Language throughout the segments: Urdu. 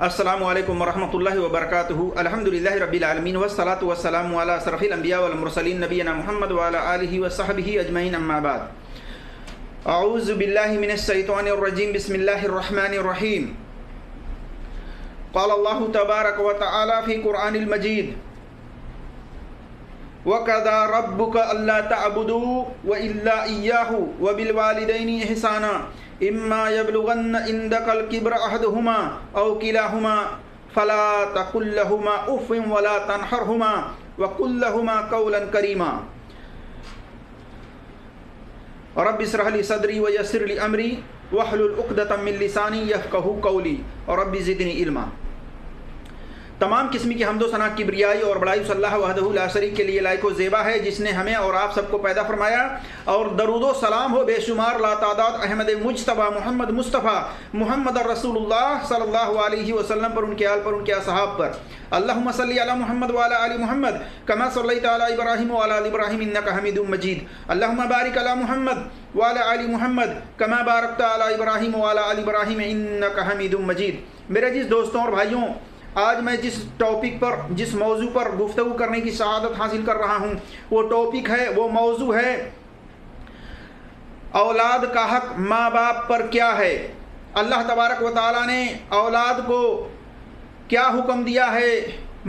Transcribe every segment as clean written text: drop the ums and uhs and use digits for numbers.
السلام علیکم ورحمۃ اللہ وبرکاتہ۔ الحمدللہ رب العالمین والصلاۃ والسلام علی اشرف الانبیاء والمرسلین نبینا محمد وعلی آلہ وصحبہ اجمعین، اما بعد۔ اعوذ باللہ من الشیطان الرجیم، بسم اللہ الرحمن الرحیم۔ قال اللہ تبارک وتعالی فی قرآن المجید: وَقَضَىٰ رَبُّكَ أَلَّا تَعْبُدُوا وَإِلَّا إِيَّاهُ وَبِالْوَالِدَيْنِ إِحْسَانًا إِمَّا يَبْلُغَنَّ عِندَكَ الْكِبَرَ أَحَدُهُمَا أَوْ كِلَاهُمَا فَلَا تَقُل لَّهُمَا أُفٍّ وَلَا تَنْهَرْهُمَا وَقُل لَّهُمَا قَوْلًا كَرِيمًا۔ رب اشرح لي صدري ويسر لي أمري واحلل عقدة من لساني يفقهوا قولي رب زدني علما۔ تمام قسم کی حمد و ثنا کبریائی اور بڑائی صلی اللہ وحدہ لا شریک کے لیے لائق و زیبا ہے، جس نے ہمیں اور آپ سب کو پیدا فرمایا، اور درود و سلام ہو بے شمار لا تعداد احمد مجتبی محمد مصطفیٰ محمد الرسول اللہ صلی اللہ علیہ وسلم پر، ان کے آل پر، ان کے اصحاب پر۔ اللہم صلی علی محمد وعلی آل محمد کما صلیت علی ابراہیم وعلی آل ابراہیم انک حمید مجید۔ اللہم بارک علی محمد وعلی آل محمد کما بارکت علی ابراہیم وعلی آل ابراہیم انک حمید مجید۔ میرے عزیز دوستوں اور بھائیوں، آج میں جس ٹاپک پر، جس موضوع پر گفتگو کرنے کی سعادت حاصل کر رہا ہوں، وہ ٹاپک ہے، وہ موضوع ہے، اولاد کا حق ماں باپ پر کیا ہے۔ اللہ تبارک و تعالیٰ نے اولاد کو کیا حکم دیا ہے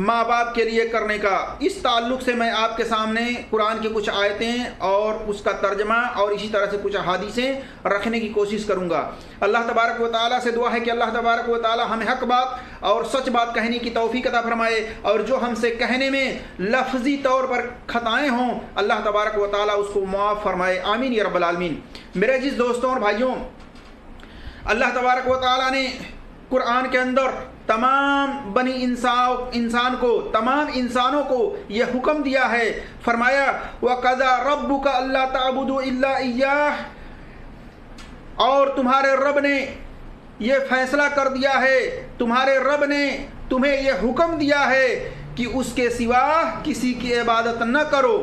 ماں باپ کے لیے کرنے کا، اس تعلق سے میں آپ کے سامنے قرآن کی کچھ آیتیں اور اس کا ترجمہ اور اسی طرح سے کچھ احادیثیں رکھنے کی کوشش کروں گا۔ اللہ تبارک و تعالیٰ سے دعا ہے کہ اللہ تبارک و تعالیٰ ہمیں حق بات اور سچ بات کہنے کی توفیق عطا فرمائے، اور جو ہم سے کہنے میں لفظی طور پر خطائیں ہوں، اللہ تبارک و تعالیٰ اس کو معاف فرمائے، آمین یا رب العالمین۔ میرے عزیز دوستوں اور بھائیوں، اللہ تبارک و تعالیٰ نے قرآن کے اندر تمام بنی انسان کو، تمام انسانوں کو یہ حکم دیا ہے، فرمایا وَقَضَىٰ رَبُّكَ أَلَّا تَعْبُدُوا إِلَّا إِيَّاهُ، اور تمہارے رب نے یہ فیصلہ کر دیا ہے، تمہارے رب نے تمہیں یہ حکم دیا ہے کہ اس کے سوا کسی کی عبادت نہ کرو،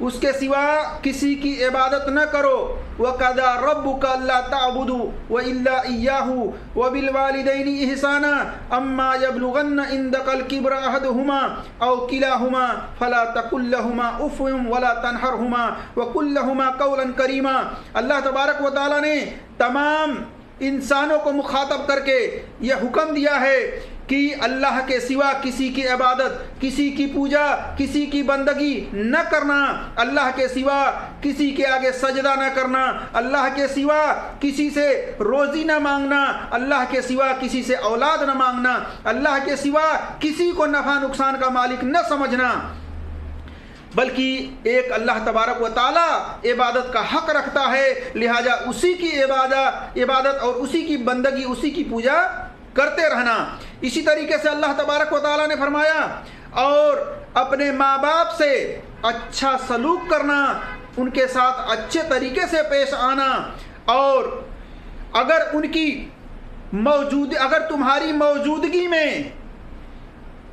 اس کے سوا کسی کی عبادت نہ کرو۔ وَقَضَىٰ رَبُّكَ أَلَّا تَعْبُدُوا وَإِلَّا إِيَّاهُ وَبِالْوَالِدَيْنِ إِحْسَانًا إِمَّا يَبْلُغَنَّ عِندَكَ الْكِبَرَ أَحَدُهُمَا أَوْ كِلَاهُمَا فَلَا تَقُل لَّهُمَا أُفٍّ وَلَا تَنْهَرْهُمَا وَقُل لَّهُمَا قَوْلًا كَرِيمًا۔ اللہ تبارک و تعالیٰ نے تمام انسانوں کو مخاطب کر کے یہ حکم دیا ہے کہ اللہ کے سوا کسی کی عبادت، کسی کی پوجا، کسی کی بندگی نہ کرنا، اللہ کے سوا کسی کے آگے سجدہ نہ کرنا، اللہ کے سوا کسی سے روزی نہ مانگنا، اللہ کے سوا کسی سے اولاد نہ مانگنا، اللہ کے سوا کسی کو نفع نقصان کا مالک نہ سمجھنا، بلکہ ایک اللہ تبارک و تعالیٰ عبادت کا حق رکھتا ہے، لہذا اسی کی عبادت اور اسی کی بندگی، اسی کی پوجا کرتے رہنا۔ اسی طریقے سے اللہ تبارک و تعالیٰ نے فرمایا اور اپنے ماں باپ سے اچھا سلوک کرنا، ان کے ساتھ اچھے طریقے سے پیش آنا، اور اگر تمہاری موجودگی میں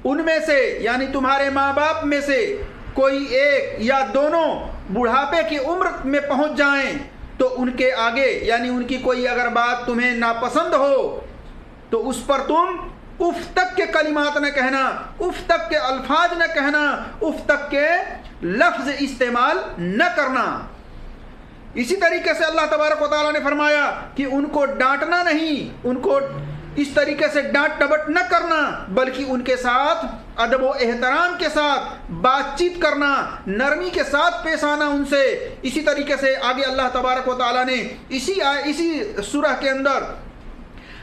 ان میں سے، یعنی تمہارے ماں باپ میں سے کوئی ایک یا دونوں بڑھاپے کی عمر میں پہنچ جائیں تو ان کے آگے، یعنی ان کی کوئی اگر بات تمہیں ناپسند ہو تو اس پر تم اف تک کے کلمات نہ کہنا، اف تک کے الفاظ نہ کہنا، اف تک کے لفظ استعمال نہ کرنا۔ اسی طریقے سے اللہ تبارک و تعالیٰ نے فرمایا کہ ان کو ڈانٹنا نہیں، ان کو اس طریقے سے ڈانٹ ڈپٹ نہ کرنا، بلکہ ان کے ساتھ ادب و احترام کے ساتھ بات چیت کرنا، نرمی کے ساتھ پیش آنا ان سے۔ اسی طریقے سے آگے اللہ تبارک و تعالیٰ نے اسی سورہ کے اندر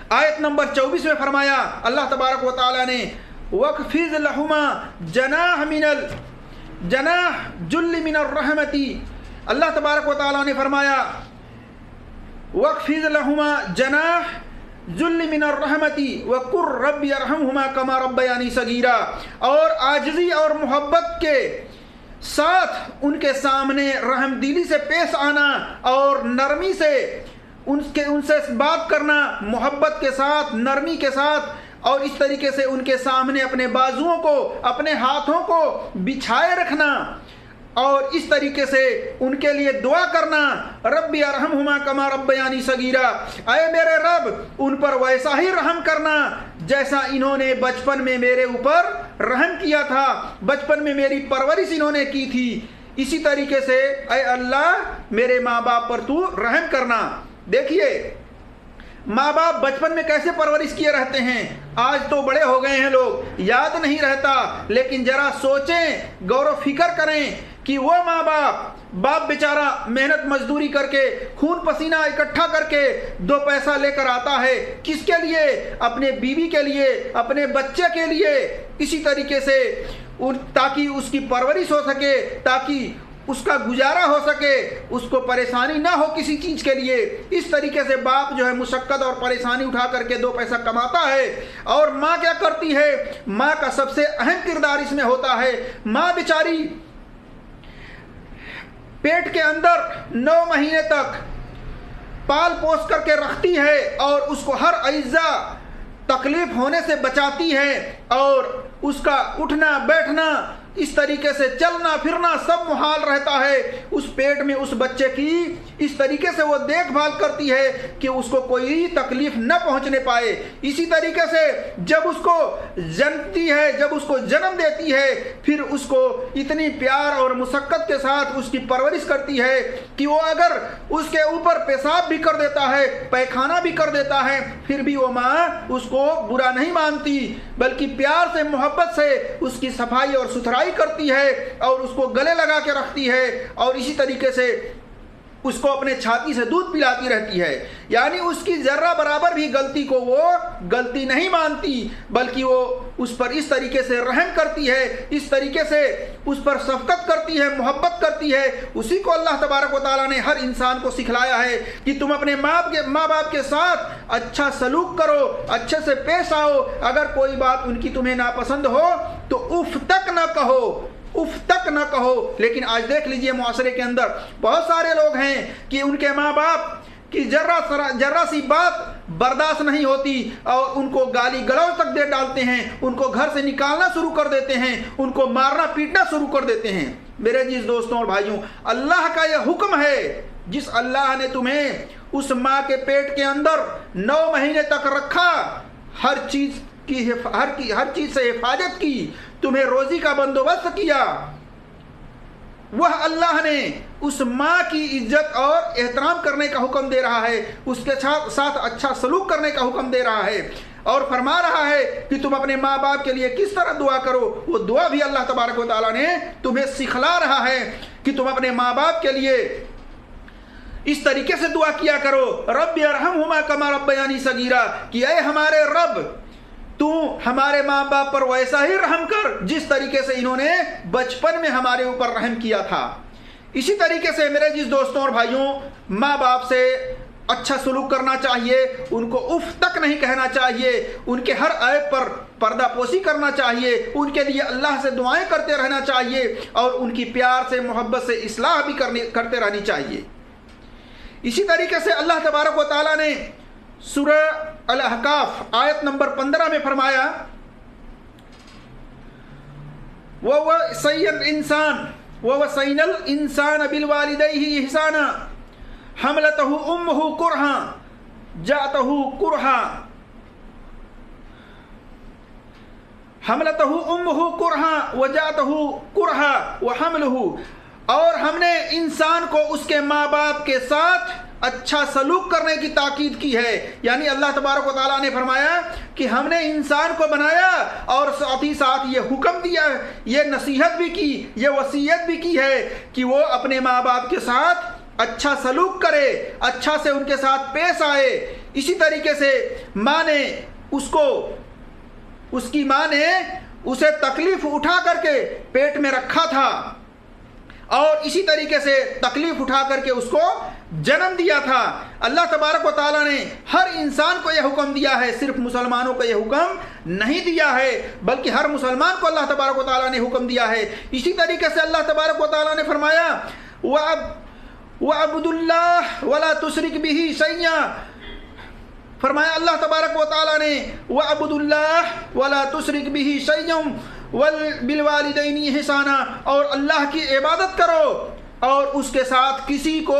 آیت نمبر 24 میں فرمایا، اللہ تبارک و تعالیٰ نے وَاخْفِضْ لَهُمَا جَنَاحَ الذُّلِّ مِنَ الرَّحْمَةِ، اللہ تبارک و تعالیٰ نے فرمایا وَاخْفِضْ لَهُمَا جَنَاحَ الذُّلِّ مِنَ الرَّحْمَةِ وَقُلْ رَبِّ ارْحَمْهُمَا كَمَا رَبَّيَانِي صَغِيرًا، اور عاجزی اور محبت کے ساتھ ان کے سامنے رحم دلی سے پیش آنا اور نرمی سے ان سے بات کرنا، محبت کے ساتھ، نرمی کے ساتھ، اور اس طریقے سے ان کے سامنے اپنے بازوؤں کو، اپنے ہاتھوں کو بچھائے رکھنا، اور اس طریقے سے ان کے لیے دعا کرنا، رب ارحمہما کما ربیانی صغیرا، اے میرے رب رب ان پر ویسا ہی رحم کرنا جیسا انہوں نے بچپن میں میرے اوپر رحم کیا تھا، بچپن میں میری پرورش انہوں نے کی تھی، اسی طریقے سے اے اللہ میرے ماں باپ پر تو رحم کرنا۔ دیکھیے ماں باپ بچپن میں کیسے پرورش کیے رہتے ہیں، آج تو بڑے ہو گئے ہیں لوگ، یاد نہیں رہتا، لیکن ذرا سوچیں، غور و فکر کریں کہ وہ ماں باپ بیچارہ محنت مزدوری کر کے خون پسینہ اکٹھا کر کے 2 پیسہ لے کر آتا ہے، کس کے لیے؟ اپنے بیوی کے لیے، اپنے بچے کے لیے، اسی طریقے سے تاکہ اس کی پرورش ہو سکے، تاکہ اس کا گزارا ہو سکے، اس کو پریشانی نہ ہو کسی چیز کے لیے۔ اس طریقے سے باپ جو ہے مشقت اور پریشانی اٹھا کر کے 2 پیسہ کماتا ہے، اور ماں کیا کرتی ہے؟ ماں کا سب سے اہم کردار اس میں ہوتا ہے۔ ماں بیچاری پیٹ کے اندر 9 مہینے تک پال پوس کر کے رکھتی ہے اور اس کو ہر اجزا تکلیف ہونے سے بچاتی ہے، اور اس کا اٹھنا بیٹھنا، اس طریقے سے چلنا پھرنا سب محال رہتا ہے۔ اس پیٹ میں اس بچے کی اس طریقے سے وہ دیکھ بھال کرتی ہے کہ اس کو کوئی تکلیف نہ پہنچنے پائے۔ اسی طریقے سے جب اس کو جنتی ہے، جب اس کو جنم دیتی ہے، پھر اس کو اتنی پیار اور مشقت کے ساتھ اس کی پرورش کرتی ہے کہ وہ اگر اس کے اوپر پیشاب بھی کر دیتا ہے، پیخانہ بھی کر دیتا ہے، پھر بھی وہ ماں اس کو برا نہیں مانتی، بلکہ پیار سے محبت سے اس کی صفائی اور ستھرائی کرتی ہے اور اس کو گلے لگا کے رکھتی ہے، اور اسی طریقے سے اس کو اپنے چھاتی سے دودھ پلاتی رہتی ہے۔ یعنی اس کی ذرہ برابر بھی غلطی کو وہ غلطی نہیں مانتی، بلکہ وہ اس پر اس طریقے سے رحم کرتی ہے، اس طریقے سے اس پر شفقت کرتی ہے، محبت کرتی ہے۔ اسی کو اللہ تبارک و تعالیٰ نے ہر انسان کو سکھلایا ہے کہ تم اپنے ماں باپ کے ساتھ اچھا سلوک کرو، اچھے سے پیش آؤ، اگر کوئی بات ان کی تمہیں ناپسند ہو تو اف تک نہ کہو، اف تک نہ کہو۔ لیکن آج دیکھ لیجئے معاشرے کے اندر بہت سارے لوگ ہیں کہ ان کے ماں باپ کی ذرہ سی بات برداشت نہیں ہوتی اور ان کو گالی گلوچ تک دے ڈالتے ہیں، ان کو گھر سے نکالنا شروع کر دیتے ہیں، ان کو مارنا پیٹنا شروع کر دیتے ہیں۔ میرے عزیز دوستوں اور بھائیوں، اللہ کا یہ حکم ہے، جس اللہ نے تمہیں اس ماں کے پیٹ کے اندر 9 مہینے تک رکھا، ہر چیز سے حفاظت کی، تمہیں روزی کا بندوبست کیا، وہ اللہ نے اس ماں کی عزت اور احترام کرنے کا حکم دے رہا ہے، اس کے ساتھ اچھا سلوک کرنے کا حکم دے رہا ہے، اور فرما رہا ہے کہ تم اپنے ماں باپ کے لیے کس طرح دعا کرو۔ وہ دعا بھی اللہ تبارک و تعالیٰ نے تمہیں سکھلا رہا ہے کہ تم اپنے ماں باپ کے لیے اس طریقے سے دعا کیا کرو، رب ارحمہما کما ربیانی صغیرا، کہ اے ہمارے رب تو ہمارے ماں باپ پر ویسا ہی رحم کر جس طریقے سے انہوں نے بچپن میں ہمارے اوپر رحم کیا تھا۔ اسی طریقے سے میرے جس دوستوں اور بھائیوں، ماں باپ سے اچھا سلوک کرنا چاہیے، ان کو اف تک نہیں کہنا چاہیے، ان کے ہر عیب پر پردہ پوشی کرنا چاہیے، ان کے لیے اللہ سے دعائیں کرتے رہنا چاہیے، اور ان کی پیار سے محبت سے اصلاح بھی کرتے رہنی چاہیے۔ اسی طریقے سے اللہ تبارک و تعالیٰ نے سورہ الاحقاف آیت نمبر 15 میں فرمایا، وَوَصَّيْنَا الْإِنسَانَ بِالْوَالِدَيْهِ إِحْسَانًا حَمْلَتْهُ أُمُّهُ كُرْهًا جَاءَتْهُ كُرْهًا وَجَاءَتْهُ كُرْهًا وَحَمْلُهُ، اور ہم نے انسان کو اس کے ماں باپ کے ساتھ اچھا سلوک کرنے کی تاکید کی ہے۔ یعنی اللہ تبارک و تعالیٰ نے فرمایا کہ ہم نے انسان کو بنایا اور ساتھ ہی ساتھ یہ حکم دیا، یہ نصیحت بھی کی، یہ وصیت بھی کی ہے کہ وہ اپنے ماں باپ کے ساتھ اچھا سلوک کرے، اچھا سے ان کے ساتھ پیش آئے۔ اسی طریقے سے اس کی ماں نے اسے تکلیف اٹھا کر کے پیٹ میں رکھا تھا، اور اسی طریقے سے تکلیف اٹھا کر کے اس کو جنم دیا تھا۔ اللہ تبارک و تعالیٰ نے ہر انسان کو یہ حکم دیا ہے، صرف مسلمانوں کو یہ حکم نہیں دیا ہے، بلکہ ہر مسلمان کو اللہ تبارک و تعالیٰ نے حکم دیا ہے۔ اسی طریقے سے اللہ تبارک و تعالیٰ نے فرمایا، وَعَبُدُ اللَّهَ وَلَا تُشْرِكْ بِهِ شَيْئًا، فرمایا اللہ تبارک و تعالیٰ نے وَعَبُدُ اللَّهَ وَلَا تُشْرِكْ بِهِ شَيْئًا وَبِالْوَالِدَيْنِ إِحْسَانًا، اور اللہ کی عبادت کرو اور اس کے ساتھ کسی کو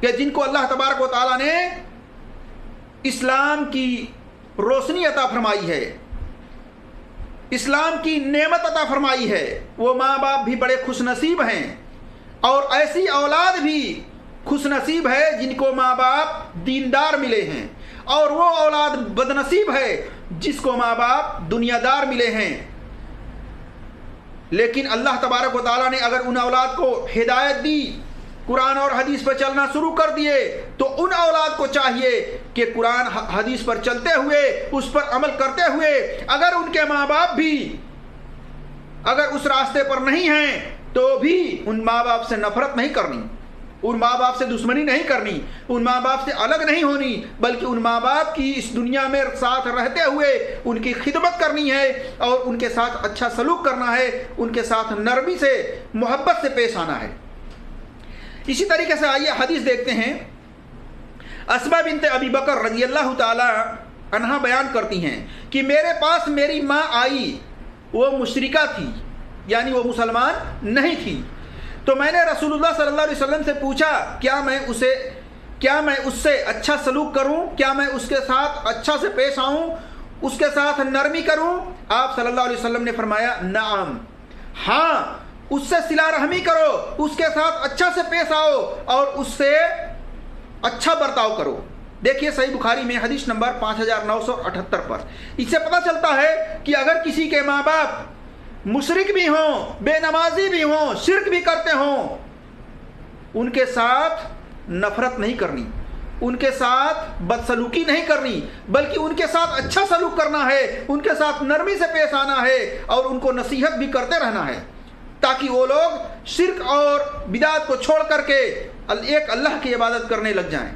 کہ جن کو اللہ تبارک و تعالیٰ نے اسلام کی روشنی عطا فرمائی ہے، اسلام کی نعمت عطا فرمائی ہے، وہ ماں باپ بھی بڑے خوش نصیب ہیں، اور ایسی اولاد بھی خوش نصیب ہے جن کو ماں باپ دیندار ملے ہیں، اور وہ اولاد بد نصیب ہے جس کو ماں باپ دنیا دار ملے ہیں۔ لیکن اللہ تبارک و تعالیٰ نے اگر ان اولاد کو ہدایت دی، قرآن اور حدیث پر چلنا شروع کر دیے، تو ان اولاد کو چاہیے کہ قرآن حدیث پر چلتے ہوئے، اس پر عمل کرتے ہوئے، اگر ان کے ماں باپ بھی اگر اس راستے پر نہیں ہیں تو بھی ان ماں باپ سے نفرت نہیں کرنی، ان ماں باپ سے دشمنی نہیں کرنی، ان ماں باپ سے الگ نہیں ہونی، بلکہ ان ماں باپ کی اس دنیا میں ساتھ رہتے ہوئے ان کی خدمت کرنی ہے، اور ان کے ساتھ اچھا سلوک کرنا ہے، ان کے ساتھ نرمی سے، محبت سے پیش آنا ہے۔ اسی طریقے سے آئیے حدیث دیکھتے ہیں۔ اسماء بنت ابی بکر رضی اللہ تعالی عنہا بیان کرتی ہیں کہ میرے پاس میری ماں آئی، وہ مشرکہ تھی، یعنی وہ مسلمان نہیں تھی، تو میں نے رسول اللہ صلی اللہ علیہ وسلم سے پوچھا کیا میں اس سے اچھا سلوک کروں، کیا میں اس کے ساتھ اچھا سے پیش آؤں، اس کے ساتھ نرمی کروں؟ آپ صلی اللہ علیہ وسلم نے فرمایا نعم، ہاں، اس سے صلہ رحمی کرو، اس کے ساتھ اچھا سے پیش آؤ اور اس سے اچھا برتاؤ کرو۔ دیکھیے صحیح بخاری میں حدیث نمبر 5978 پر اس سے پتہ چلتا ہے کہ اگر کسی کے ماں باپ مشرک بھی ہوں، بے نمازی بھی ہوں، شرک بھی کرتے ہوں، ان کے ساتھ نفرت نہیں کرنی، ان کے ساتھ بدسلوکی نہیں کرنی، بلکہ ان کے ساتھ اچھا سلوک کرنا ہے، ان کے ساتھ نرمی سے پیش آنا ہے، اور ان کو نصیحت بھی کرتے رہنا ہے، تاکہ وہ لوگ شرک اور بدعت کو چھوڑ کر کے ایک اللہ کی عبادت کرنے لگ جائیں۔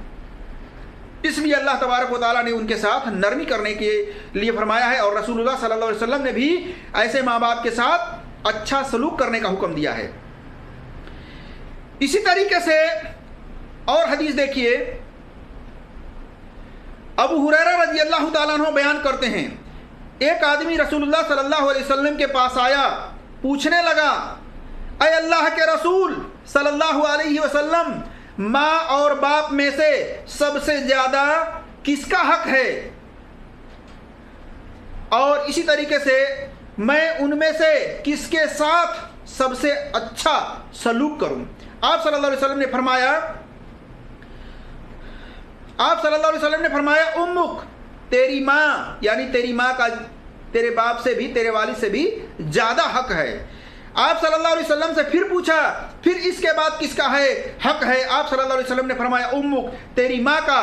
اس لیے اللہ تبارک و تعالیٰ نے ان کے ساتھ نرمی کرنے کے لیے فرمایا ہے، اور رسول اللہ صلی اللہ علیہ وسلم نے بھی ایسے ماں باپ کے ساتھ اچھا سلوک کرنے کا حکم دیا ہے۔ اسی طریقے سے اور حدیث دیکھیے، ابو ہریرہ رضی اللہ تعالیٰ عنہ بیان کرتے ہیں، ایک آدمی رسول اللہ صلی اللہ علیہ وسلم کے پاس آیا، پوچھنے لگا، اے اللہ کے رسول صلی اللہ علیہ وسلم، ماں اور باپ میں سے سب سے زیادہ کس کا حق ہے، اور اسی طریقے سے میں ان میں سے کس کے ساتھ سب سے اچھا سلوک کروں؟ آپ صلی اللہ علیہ وسلم نے فرمایا امک، تیری ماں، یعنی تیری ماں کا تیرے باپ سے بھی، تیرے والد سے بھی زیادہ حق ہے۔ آپ صلی اللہ علیہ وسلم سے پھر پوچھا، پھر اس کے بعد کس کا ہے حق ہے؟ آپ صلی اللہ علیہ وسلم نے فرمایا امک، تیری ماں کا۔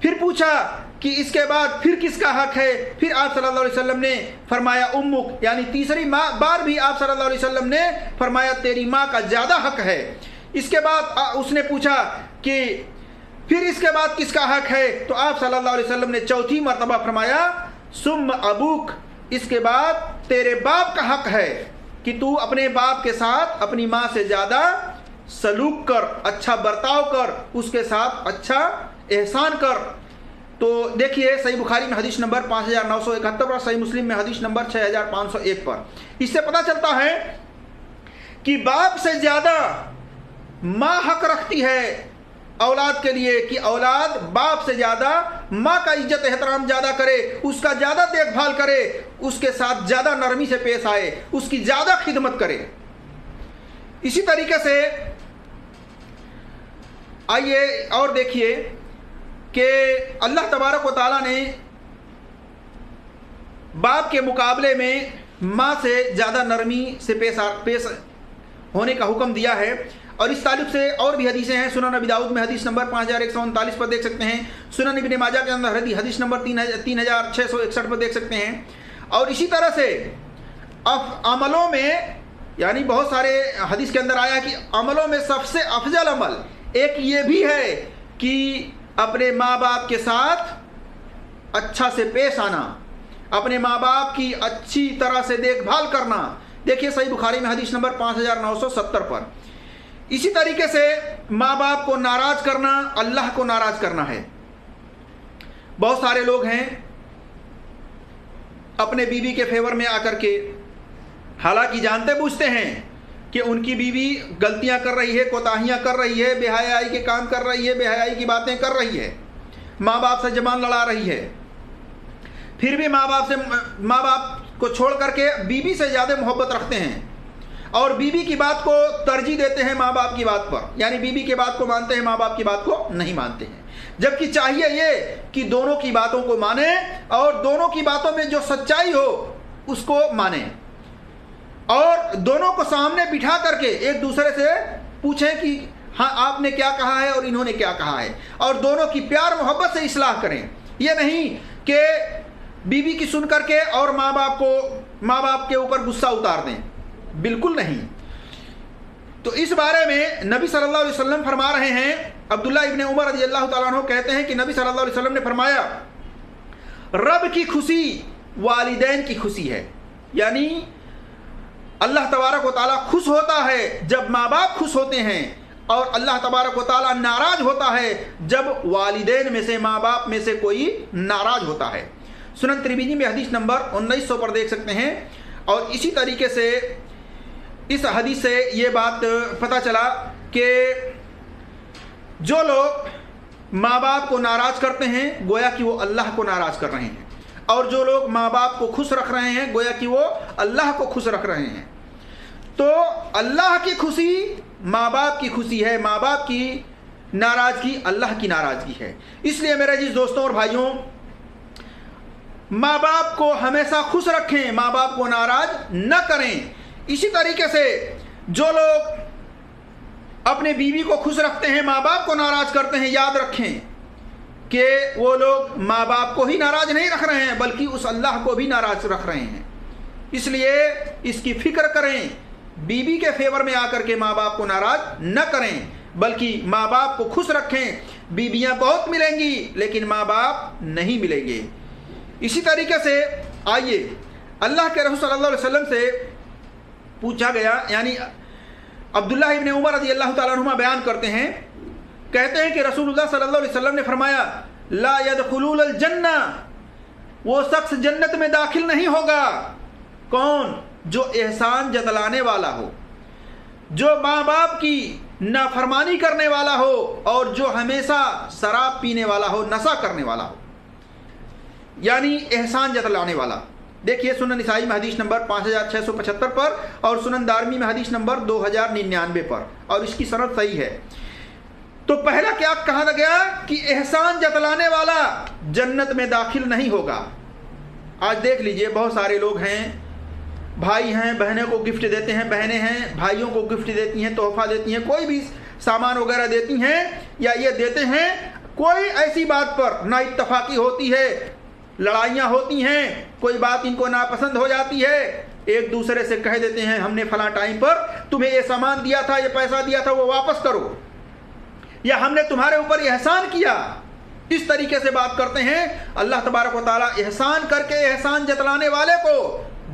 پھر پوچھا کہ اس کے بعد پھر کس کا حق ہے؟ پھر آپ صلی اللہ علیہ وسلم نے فرمایا امک، یعنی تیسری بار بھی آپ صلی اللہ علیہ وسلم نے فرمایا تیری ماں کا زیادہ حق ہے۔ اس کے بعد اس نے پوچھا کہ پھر اس کے بعد کس کا حق ہے؟ تو آپ صلی اللہ علیہ وسلم نے چوتھی مرتبہ فرمایا ثم ابوک، اس کے بعد تیرے باپ کا حق ہے کہ تو اپنے باپ کے ساتھ اپنی ماں سے زیادہ سلوک کر، اچھا برتاؤ کر، اس کے ساتھ اچھا احسان کر۔ تو دیکھیے صحیح بخاری میں حدیث نمبر 5971 پر، صحیح مسلم میں حدیث نمبر 6501 پر اس سے پتہ چلتا ہے کہ باپ سے زیادہ ماں حق رکھتی ہے اولاد کے لیے، کہ اولاد باپ سے زیادہ ماں کا عزت احترام زیادہ کرے، اس کا زیادہ دیکھ بھال کرے، اس کے ساتھ زیادہ نرمی سے پیش آئے، اس کی زیادہ خدمت کرے۔ اسی طریقے سے آئیے اور دیکھیے کہ اللہ تبارک و تعالیٰ نے باپ کے مقابلے میں ماں سے زیادہ نرمی سے پیش ہونے کا حکم دیا ہے، اور اس تعلق سے اور بھی حدیثیں ہیں۔ سنن ابی داؤد میں حدیث نمبر 5139 پر دیکھ سکتے ہیں، سنن ابن ماجہ کے اندر حدیث نمبر 3661 پر دیکھ سکتے ہیں۔ اور اسی طرح سے عملوں میں، یعنی بہت سارے حدیث کے اندر آیا کہ عملوں میں سب سے افضل عمل ایک یہ بھی ہے کہ اپنے ماں باپ کے ساتھ اچھا سے پیش آنا، اپنے ماں باپ کی اچھی طرح سے دیکھ بھال کرنا۔ دیکھیے صحیح بخاری میں حدیث نمبر 5970 پر۔ اسی طریقے سے ماں باپ کو ناراض کرنا اللہ کو ناراض کرنا ہے۔ بہت سارے لوگ ہیں اپنے بیوی کے فیور میں آ کر کے، حالانکہ جانتے بوجھتے ہیں کہ ان کی بیوی غلطیاں کر رہی ہے، کوتاہیاں کر رہی ہے، بے حیائی کے کام کر رہی ہے، بے حیائی کی باتیں کر رہی ہے، ماں باپ سے زبان لڑا رہی ہے، پھر بھی ماں باپ کو چھوڑ کر کے بیوی سے زیادہ محبت رکھتے ہیں اور بیوی کی بات کو ترجیح دیتے ہیں ماں باپ کی بات پر، یعنی بیوی کی بات کو مانتے ہیں، ماں باپ کی بات کو نہیں مانتے ہیں، جبکہ چاہیے یہ کہ دونوں کی باتوں کو مانیں اور دونوں کی باتوں میں جو سچائی ہو اس کو مانیں اور دونوں کو سامنے بٹھا کر کے ایک دوسرے سے پوچھیں کہ ہاں آپ نے کیا کہا ہے اور انہوں نے کیا کہا ہے، اور دونوں کی پیار محبت سے اصلاح کریں۔ یہ نہیں کہ بیوی کی سن کر کے اور ماں باپ کے اوپر غصہ اتار دیں، بالکل نہیں۔ تو اس بارے میں نبی صلی اللہ علیہ وسلم فرما رہے ہیں، عبداللہ ابن عمر رضی اللہ تعالیٰ عنہ کہتے ہیں کہ نبی صلی اللہ علیہ وسلم نے فرمایا رب کی خوشی والدین کی خوشی ہے، یعنی اللہ تبارک و تعالیٰ خوش ہوتا ہے جب ماں باپ خوش ہوتے ہیں اور اللہ تبارک و تعالیٰ ناراض ہوتا ہے جب والدین میں سے ماں باپ میں سے کوئی ناراض ہوتا ہے۔ سنن ترمذی میں حدیث نمبر 1900 پر دیکھ سکتے ہیں، اور اسی طریقے سے اس حدیث سے یہ بات پتہ چلا کہ جو لوگ ماں باپ کو ناراض کرتے ہیں گویا کہ وہ اللہ کو ناراض کر رہے ہیں، اور جو لوگ ماں باپ کو خوش رکھ رہے ہیں گویا کہ وہ اللہ کو خوش رکھ رہے ہیں۔ تو اللہ کی خوشی ماں باپ کی خوشی ہے، ماں باپ کی ناراضگی اللہ کی ناراضگی ہے۔ اس لیے میرے عزیز دوستوں اور بھائیوں، ماں باپ کو ہمیشہ خوش رکھیں، ماں باپ کو ناراض نہ کریں۔ اسی طریقے سے جو لوگ اپنے بیوی کو خوش رکھتے ہیں ماں باپ کو ناراض کرتے ہیں، یاد رکھیں کہ وہ لوگ ماں باپ کو ہی ناراض نہیں رکھ رہے ہیں بلکہ اس اللہ کو بھی ناراض رکھ رہے ہیں۔ اس لیے اس کی فکر کریں، بیوی کے فیور میں آ کر کے ماں باپ کو ناراض نہ کریں بلکہ ماں باپ کو خوش رکھیں۔ بیویاں بہت ملیں گی لیکن ماں باپ نہیں ملیں گے۔ اسی طریقے سے آئیے اللہ کے رسول صلی اللہ علیہ وسلم سے پوچھا گیا، یعنی عبداللہ ابن عمر رضی اللہ تعالیٰ عنہ بیان کرتے ہیں، کہتے ہیں کہ رسول اللہ صلی اللہ علیہ وسلم نے فرمایا لا يدخلون الجنہ، وہ شخص جنت میں داخل نہیں ہوگا، کون؟ جو احسان جتلانے والا ہو، جو ماں باپ کی نافرمانی کرنے والا ہو، اور جو ہمیشہ شراب پینے والا ہو، نشہ کرنے والا ہو، یعنی احسان جتلانے والا۔ دیکھیے سنن نسائی میں حدیث نمبر 5675 پر اور سنن دارمی میں حدیث نمبر 2099 پر، اور اس کی سند صحیح ہے۔ تو پہلا کیا کہا گیا کہ احسان جتلانے والا جنت میں داخل نہیں ہوگا۔ آج دیکھ لیجئے بہت سارے لوگ ہیں، بھائی ہیں بہنیں کو گفٹ دیتے ہیں، بہنیں ہیں بھائیوں کو گفٹ دیتی ہیں، تحفہ دیتی ہیں، کوئی بھی سامان وغیرہ دیتی ہیں یا یہ دیتے ہیں، کوئی ایسی بات پر نہ اتفاقی ہوتی ہے، لڑائیاں ہوتی ہیں، کوئی بات ان کو ناپسند ہو جاتی ہے، ایک دوسرے سے کہہ دیتے ہیں ہم نے فلاں ٹائم پر تمہیں یہ سامان دیا تھا، یہ پیسہ دیا تھا، وہ واپس کرو، یا ہم نے تمہارے اوپر احسان کیا، اس طریقے سے بات کرتے ہیں۔ اللہ تبارک و تعالیٰ احسان کر کے احسان جتلانے والے کو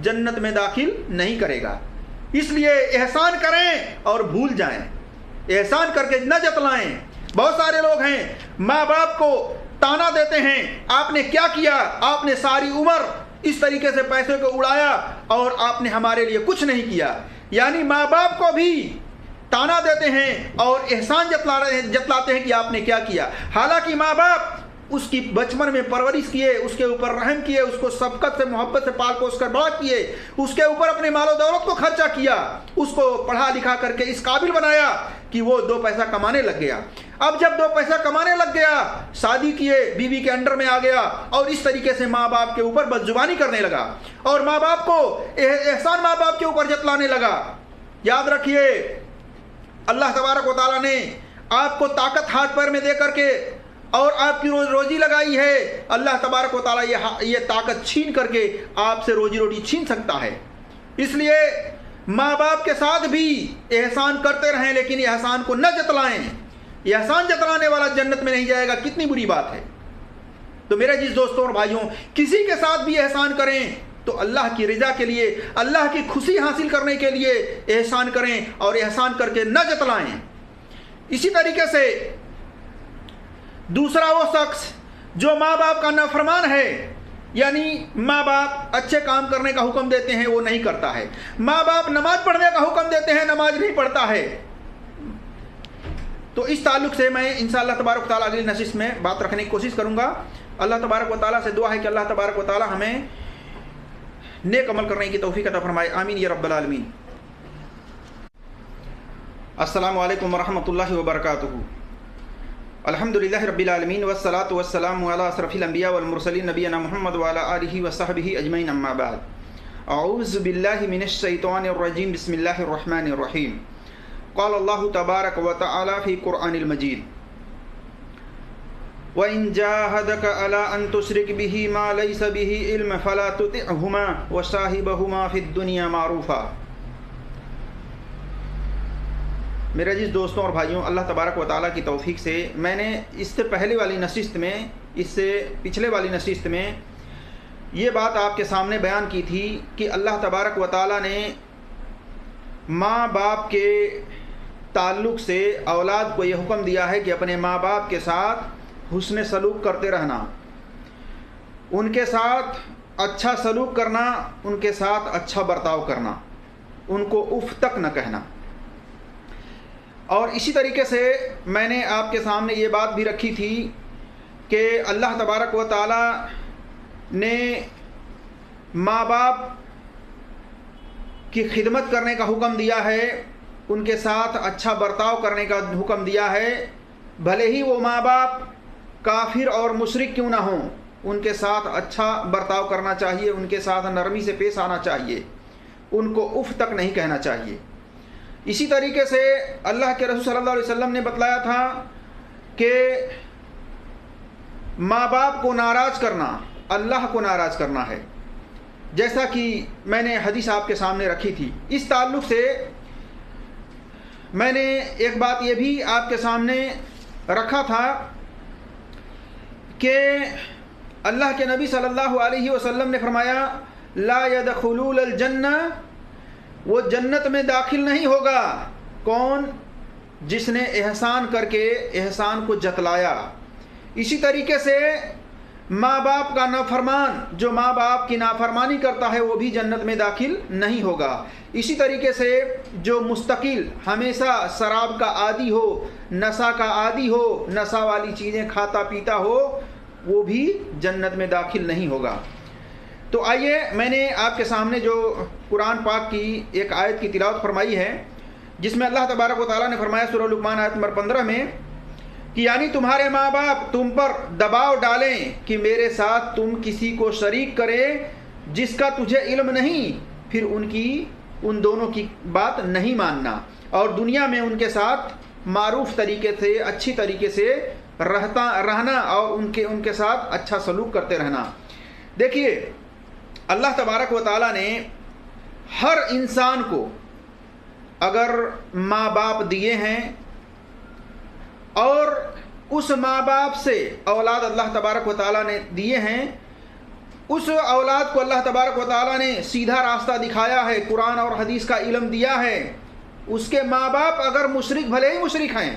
جنت میں داخل نہیں کرے گا۔ اس لیے احسان کریں اور بھول جائیں، احسان کر کے نہ جتلائیں۔ بہت سارے لوگ ہیں ماں باپ کو تانا دیتے ہیں، آپ نے کیا کیا، آپ نے ساری عمر اس طریقے سے پیسے کو اڑایا اور آپ نے ہمارے لیے کچھ نہیں کیا، یعنی ماں باپ کو بھی تانا دیتے ہیں اور احسان جتلاتے ہیں کہ آپ نے کیا کیا، حالانکہ ماں باپ اس کی بچپن میں پرورش کیے، اس کے اوپر رحم کیے، اس کو شفقت سے محبت سے پال پوس کر بڑا کیے، اس کے اوپر اپنے مال و دولت کو خرچہ کیا، اس کو پڑھا لکھا کر کے اس قابل بنایا کہ وہ 2 پیسہ کمانے لگ گیا۔ اب جب 2 پیسہ کمانے لگ گیا، شادی کیے، بیوی کے انڈر میں آ گیا اور اس طریقے سے ماں باپ کے اوپر بدزبانی کرنے لگا اور ماں باپ کو احسان ماں باپ کے اوپر جتلانے لگا۔ یاد رکھیے اللہ تبارک و تعالیٰ نے آپ کو طاقت ہاتھ پیر میں دے کر کے اور آپ کی روزی لگائی ہے، اللہ تبارک و تعالیٰ یہ طاقت چھین کر کے آپ سے روزی روٹی چھین سکتا ہے۔ اس لیے ماں باپ کے ساتھ بھی احسان کرتے رہیں لیکن احسان کو نہ جتلائیں۔ احسان جتلانے والا جنت میں نہیں جائے گا، کتنی بری بات ہے۔ تو میرے عزیز دوستوں اور بھائیوں، کسی کے ساتھ بھی احسان کریں تو اللہ کی رضا کے لیے، اللہ کی خوشی حاصل کرنے کے لیے احسان کریں اور احسان کر کے نہ جتلائیں۔ اسی طریقے سے دوسرا وہ شخص جو ماں باپ کا نافرمان ہے، یعنی ماں باپ اچھے کام کرنے کا حکم دیتے ہیں وہ نہیں کرتا ہے، ماں باپ نماز پڑھنے کا حکم دیتے ہیں نماز نہیں پڑھتا ہے۔ تو اس تعلق سے میں انشاءاللہ تبارک و تعالیٰ اگلی نشست میں بات رکھنے کی کوشش کروں گا۔ اللہ تبارک و تعالیٰ سے دعا ہے کہ اللہ تبارک و تعالیٰ ہمیں نیک عمل کرنے کی توفیق عطا فرمائے، آمین یا رب العالمین۔ السلام علیکم ورحمۃ اللہ وبرکاتہ۔ الحمدللہ رب العالمین والصلاة والسلام علی اشرف الانبیاء والمرسلین نبینا محمد وعلی آلہ وصحبہ اجمعین، اما بعد۔ اعوذ باللہ من الشیطان الرجیم، بسم اللہ الرحمن الرحیم۔ قال اللہ تبارک و تعالی فی قرآن المجید: وَإِن جَاهَدَكَ عَلَىٰ أَن تُشْرِكَ بِهِ مَا لَيْسَ بِهِ عِلْمٌ فَلَا تُطِعْهُمَا وَصَاحِبْهُمَا فِي الدُّنْيَا مَعْرُوفًا۔ میرے عزیز دوستوں اور بھائیوں، اللہ تبارک و تعالیٰ کی توفیق سے میں نے اس سے پہلے والی نشست میں، اس سے پچھلے والی نشست میں یہ بات آپ کے سامنے بیان کی تھی کہ اللہ تبارک و تعالیٰ نے ماں باپ کے تعلق سے اولاد کو یہ حکم دیا ہے کہ اپنے ماں باپ کے ساتھ حسن سلوک کرتے رہنا، ان کے ساتھ اچھا سلوک کرنا، ان کے ساتھ اچھا برتاؤ کرنا، ان کو اف تک نہ کہنا۔ اور اسی طریقے سے میں نے آپ کے سامنے یہ بات بھی رکھی تھی کہ اللہ تبارک و تعالیٰ نے ماں باپ کی خدمت کرنے کا حکم دیا ہے، ان کے ساتھ اچھا برتاؤ کرنے کا حکم دیا ہے، بھلے ہی وہ ماں باپ کافر اور مشرک کیوں نہ ہوں، ان کے ساتھ اچھا برتاؤ کرنا چاہیے، ان کے ساتھ نرمی سے پیش آنا چاہیے، ان کو اف تک نہیں کہنا چاہیے۔ اسی طریقے سے اللہ کے رسول صلی اللہ علیہ وسلم نے بتلایا تھا کہ ماں باپ کو ناراض کرنا اللہ کو ناراض کرنا ہے، جیسا کہ میں نے حدیث آپ کے سامنے رکھی تھی۔ اس تعلق سے میں نے ایک بات یہ بھی آپ کے سامنے رکھا تھا کہ اللہ کے نبی صلی اللہ علیہ وسلم نے فرمایا لا يدخلون الجنہ، وہ جنت میں داخل نہیں ہوگا کون؟ جس نے احسان کر کے احسان کو جتلایا۔ اسی طریقے سے ماں باپ کا نافرمان، جو ماں باپ کی نافرمانی کرتا ہے وہ بھی جنت میں داخل نہیں ہوگا۔ اسی طریقے سے جو مستقل ہمیشہ شراب کا عادی ہو، نشہ کا عادی ہو، نشہ والی چیزیں کھاتا پیتا ہو، وہ بھی جنت میں داخل نہیں ہوگا۔ تو آئیے میں نے آپ کے سامنے جو قرآن پاک کی ایک آیت کی تلاوت فرمائی ہے، جس میں اللہ تبارک و تعالیٰ نے فرمایا سورہ لقمان آیت نمبر 15 میں کہ یعنی تمہارے ماں باپ تم پر دباؤ ڈالیں کہ میرے ساتھ تم کسی کو شریک کرے جس کا تجھے علم نہیں، پھر ان دونوں کی بات نہیں ماننا، اور دنیا میں ان کے ساتھ معروف طریقے سے اچھی طریقے سے رہنا اور ان کے ساتھ اچھا سلوک کرتے رہنا۔ دیکھیے اللہ تبارک و تعالیٰ نے ہر انسان کو اگر ماں باپ دیے ہیں اور اس ماں باپ سے اولاد اللہ تبارک و تعالیٰ نے دیے ہیں، اس اولاد کو اللہ تبارک و تعالیٰ نے سیدھا راستہ دکھایا ہے، قرآن اور حدیث کا علم دیا ہے، اس کے ماں باپ اگر مشرک بھلے ہی مشرک ہیں،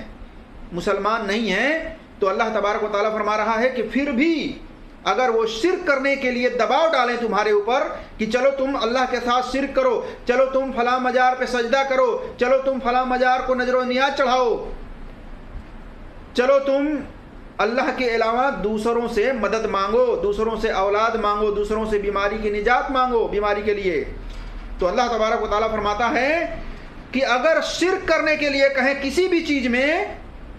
مسلمان نہیں ہیں، تو اللہ تبارک و تعالیٰ فرما رہا ہے کہ پھر بھی اگر وہ شرک کرنے کے لیے دباؤ ڈالیں تمہارے اوپر کہ چلو تم اللہ کے ساتھ شرک کرو، چلو تم فلاں مزار پہ سجدہ کرو، چلو تم فلاں مزار کو نذر و نیاز چڑھاؤ، چلو تم اللہ کے علاوہ دوسروں سے مدد مانگو، دوسروں سے اولاد مانگو، دوسروں سے بیماری کی نجات مانگو بیماری کے لیے، تو اللہ تبارک و تعالیٰ فرماتا ہے کہ اگر شرک کرنے کے لیے کہیں کسی بھی چیز میں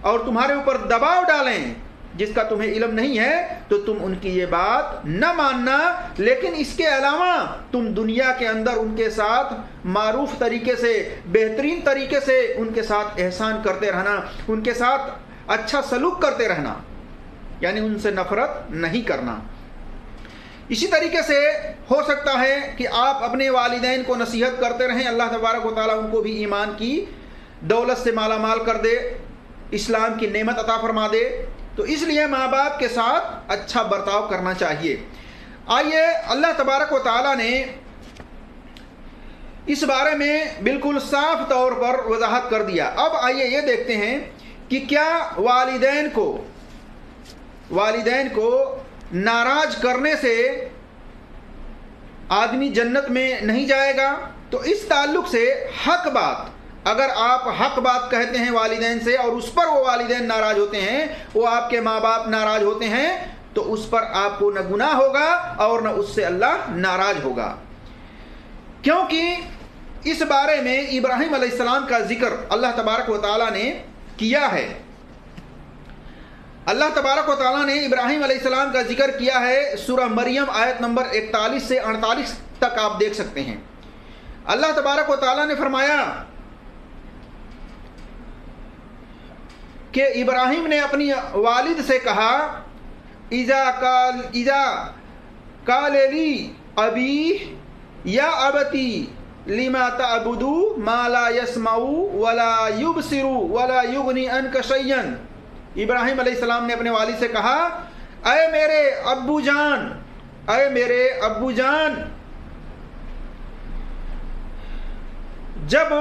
اور تمہارے اوپر دباؤ ڈالیں جس کا تمہیں علم نہیں ہے، تو تم ان کی یہ بات نہ ماننا، لیکن اس کے علاوہ تم دنیا کے اندر ان کے ساتھ معروف طریقے سے، بہترین طریقے سے ان کے ساتھ احسان کرتے رہنا، ان کے ساتھ اچھا سلوک کرتے رہنا، یعنی ان سے نفرت نہیں کرنا۔ اسی طریقے سے ہو سکتا ہے کہ آپ اپنے والدین کو نصیحت کرتے رہیں، اللہ تبارک و تعالیٰ ان کو بھی ایمان کی دولت سے مالا مال کر دے، اسلام کی نعمت عطا فرما دے، تو اس لیے ماں باپ کے ساتھ اچھا برتاؤ کرنا چاہیے۔ آئیے اللہ تبارک و تعالیٰ نے اس بارے میں بالکل صاف طور پر وضاحت کر دیا۔ اب آئیے یہ دیکھتے ہیں کہ کیا والدین کو ناراض کرنے سے آدمی جنت میں نہیں جائے گا. تو اس تعلق سے حق بات، اگر آپ حق بات کہتے ہیں والدین سے اور اس پر وہ والدین ناراض ہوتے ہیں، وہ آپ کے ماں باپ ناراض ہوتے ہیں، تو اس پر آپ کو نہ گناہ ہوگا اور نہ اس سے اللہ ناراض ہوگا. کیونکہ اس بارے میں ابراہیم علیہ السلام کا ذکر اللہ تبارک و تعالیٰ نے کیا ہے. اللہ تبارک و تعالیٰ نے ابراہیم علیہ السلام کا ذکر کیا ہے سورہ مریم آیت نمبر 41 سے 48 تک آپ دیکھ سکتے ہیں. اللہ تبارک و تعالیٰ نے فرمایا کہ ابراہیم نے اپنی والد سے کہا اذا قال لی ابی یا ابتی لما تعبدو ما لا يسمع ولا يبصر ولا يغني عنك شيئا. ابراہیم علیہ السلام نے اپنے والد سے کہا اے میرے ابو جان، اے میرے ابو جان. جب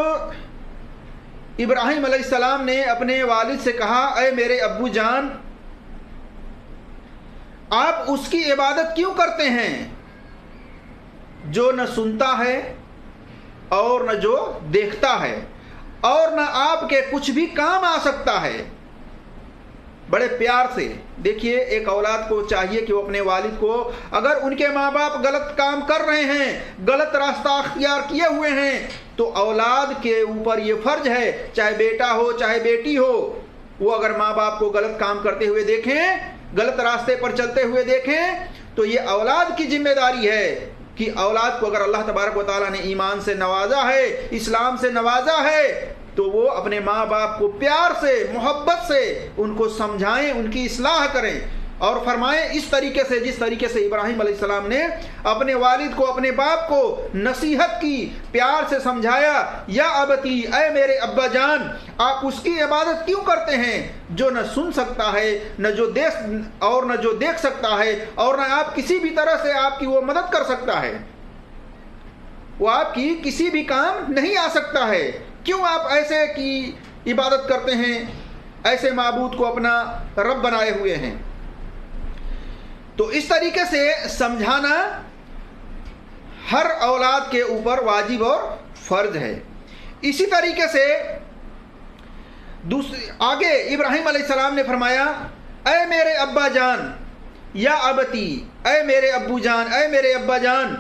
ابراہیم علیہ السلام نے اپنے والد سے کہا اے میرے ابو جان، آپ اس کی عبادت کیوں کرتے ہیں جو نہ سنتا ہے اور نہ جو دیکھتا ہے اور نہ آپ کے کچھ بھی کام آ سکتا ہے. بڑے پیار سے دیکھیے، ایک اولاد کو چاہیے کہ وہ اپنے والد کو، اگر ان کے ماں باپ غلط کام کر رہے ہیں، غلط راستہ اختیار کیے ہوئے ہیں، تو اولاد کے اوپر یہ فرض ہے، چاہے بیٹا ہو چاہے بیٹی ہو، وہ اگر ماں باپ کو غلط کام کرتے ہوئے دیکھیں، غلط راستے پر چلتے ہوئے دیکھیں، تو یہ اولاد کی ذمہ داری ہے کہ اولاد کو اگر اللہ تبارک و تعالیٰ نے ایمان سے نوازا ہے، اسلام سے نوازا ہے، تو وہ اپنے ماں باپ کو پیار سے، محبت سے ان کو سمجھائیں، ان کی اصلاح کریں اور فرمائیں اس طریقے سے جس طریقے سے ابراہیم علیہ السلام نے اپنے والد کو، اپنے باپ کو نصیحت کی، پیار سے سمجھایا یا ابتی، اے میرے ابا جان، آپ اس کی عبادت کیوں کرتے ہیں جو نہ سن سکتا ہے، نہ جو دیکھ سکتا ہے اور نہ آپ کسی بھی طرح سے آپ کی وہ مدد کر سکتا ہے، وہ آپ کی کسی بھی کام نہیں آ سکتا ہے. کیوں آپ ایسے کی عبادت کرتے ہیں، ایسے معبود کو اپنا رب بنائے ہوئے ہیں؟ تو اس طریقے سے سمجھانا ہر اولاد کے اوپر واجب اور فرض ہے. اسی طریقے سے آگے ابراہیم علیہ السلام نے فرمایا اے میرے ابا جان یا ابتی، اے میرے ابو جان، اے میرے ابا جان،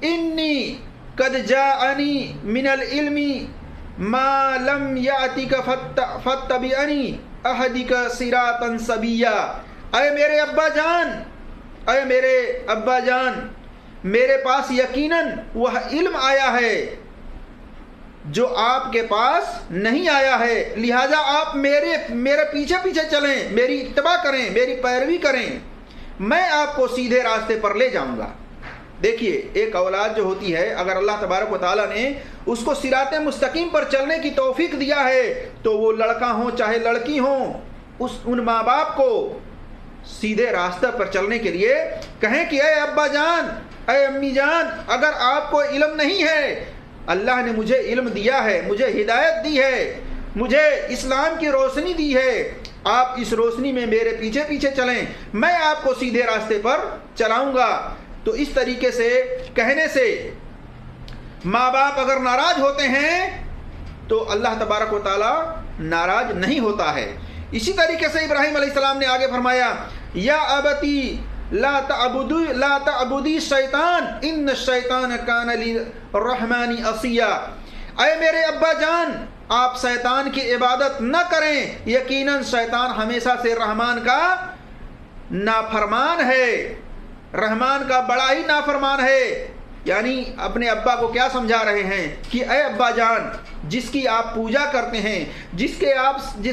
انی قد جاءنی من العلم ما لم یاتک فاتبعنی اہدک صراطا سویا. اے میرے ابا جان، اے میرے ابا جان، میرے پاس یقیناً وہ علم آیا ہے جو آپ کے پاس نہیں آیا ہے، لہذا آپ میرے پیچھے پیچھے چلیں، میری اتباع کریں، میری پیروی کریں، میں آپ کو سیدھے راستے پر لے جاؤں گا. دیکھیے، ایک اولاد جو ہوتی ہے، اگر اللہ تبارک و تعالیٰ نے اس کو صراط مستقیم پر چلنے کی توفیق دیا ہے، تو وہ لڑکا ہوں چاہے لڑکی ہوں، ان ماں باپ کو سیدھے راستہ پر چلنے کے لیے کہیں کہ اے ابا جان، اے امی جان، اگر آپ کو علم نہیں ہے، اللہ نے مجھے علم دیا ہے، مجھے ہدایت دی ہے، مجھے اسلام کی روشنی دی ہے، آپ اس روشنی میں میرے پیچھے پیچھے چلیں، میں آپ کو سیدھے راستے پر چلاؤں گا. تو اس طریقے سے کہنے سے ماں باپ اگر ناراض ہوتے ہیں تو اللہ تبارک و تعالیٰ ناراض نہیں ہوتا ہے. اسی طریقے سے ابراہیم علیہ السلام نے آگے فرمایا یا ابتی لا تعبدی الشیطان ان الشیطان کان للرحمن عصیا. اے میرے ابا جان، آپ شیطان کی عبادت نہ کریں، یقیناً شیطان ہمیشہ سے رحمان کا نافرمان ہے، رحمان کا بڑا ہی نافرمان ہے. یعنی اپنے ابا کو کیا سمجھا رہے ہیں کہ اے ابا جان، جس کی آپ پوجا کرتے ہیں، جس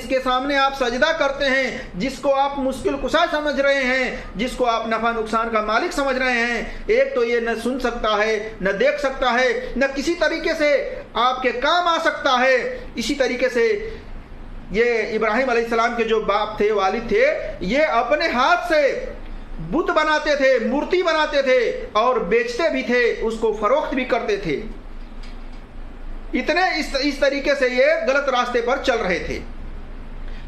کے سامنے آپ سجدہ کرتے ہیں، جس کو آپ مشکل کشا سمجھ رہے ہیں، جس کو آپ نفع نقصان کا مالک سمجھ رہے ہیں، ایک تو یہ نہ سن سکتا ہے، نہ دیکھ سکتا ہے، نہ کسی طریقے سے آپ کے کام آ سکتا ہے. اسی طریقے سے یہ ابراہیم علیہ السلام کے جو باپ تھے، والد تھے، یہ اپنے ہاتھ سے بت بناتے تھے، مورتی بناتے تھے اور بیچتے بھی تھے، اس کو فروخت بھی کرتے تھے. اتنے اس طریقے سے یہ غلط راستے پر چل رہے تھے.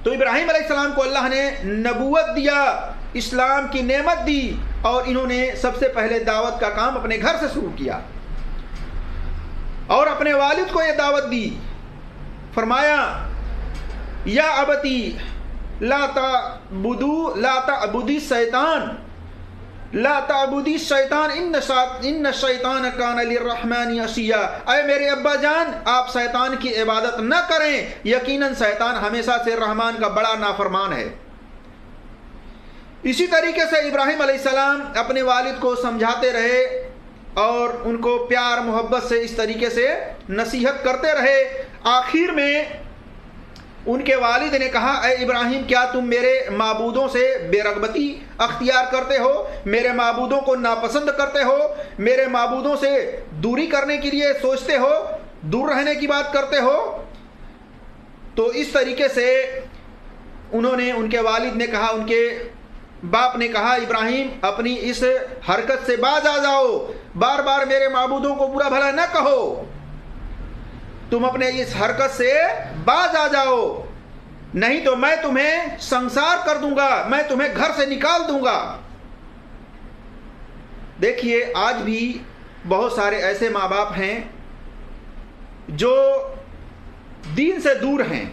تو ابراہیم علیہ السلام کو اللہ نے نبوت دیا اسلام کی نعمت دی اور انہوں نے سب سے پہلے دعوت کا کام اپنے گھر سے شروع کیا اور اپنے والد کو یہ دعوت دی. فرمایا یا ابتی لا تعبدی الشیطان ان الشیطان کان للرحمن عصیا. اے میرے ابا جان، آپ شیطان کی عبادت نہ کریں، یقیناً شیطان ہمیشہ سے رحمان کا بڑا نافرمان ہے. اسی طریقے سے ابراہیم علیہ السلام اپنے والد کو سمجھاتے رہے اور ان کو پیار محبت سے اس طریقے سے نصیحت کرتے رہے. آخر میں ان کے والد نے کہا اے ابراہیم، کیا تم میرے معبودوں سے بے رغبتی اختیار کرتے ہو، میرے معبودوں کو ناپسند کرتے ہو، میرے معبودوں سے دوری کرنے کے لیے سوچتے ہو، دور رہنے کی بات کرتے ہو؟ تو اس طریقے سے ان کے والد نے کہا، ان کے باپ نے کہا ابراہیم اپنی اس حرکت سے باز آ جاؤ، بار بار میرے معبودوں کو برا بھلا نہ کہو، تم اپنے اس حرکت سے باز آ جاؤ، نہیں تو میں تمہیں سنسار کر دوں گا، میں تمہیں گھر سے نکال دوں گا. دیکھیے آج بھی بہت سارے ایسے ماں باپ ہیں جو دین سے دور ہیں،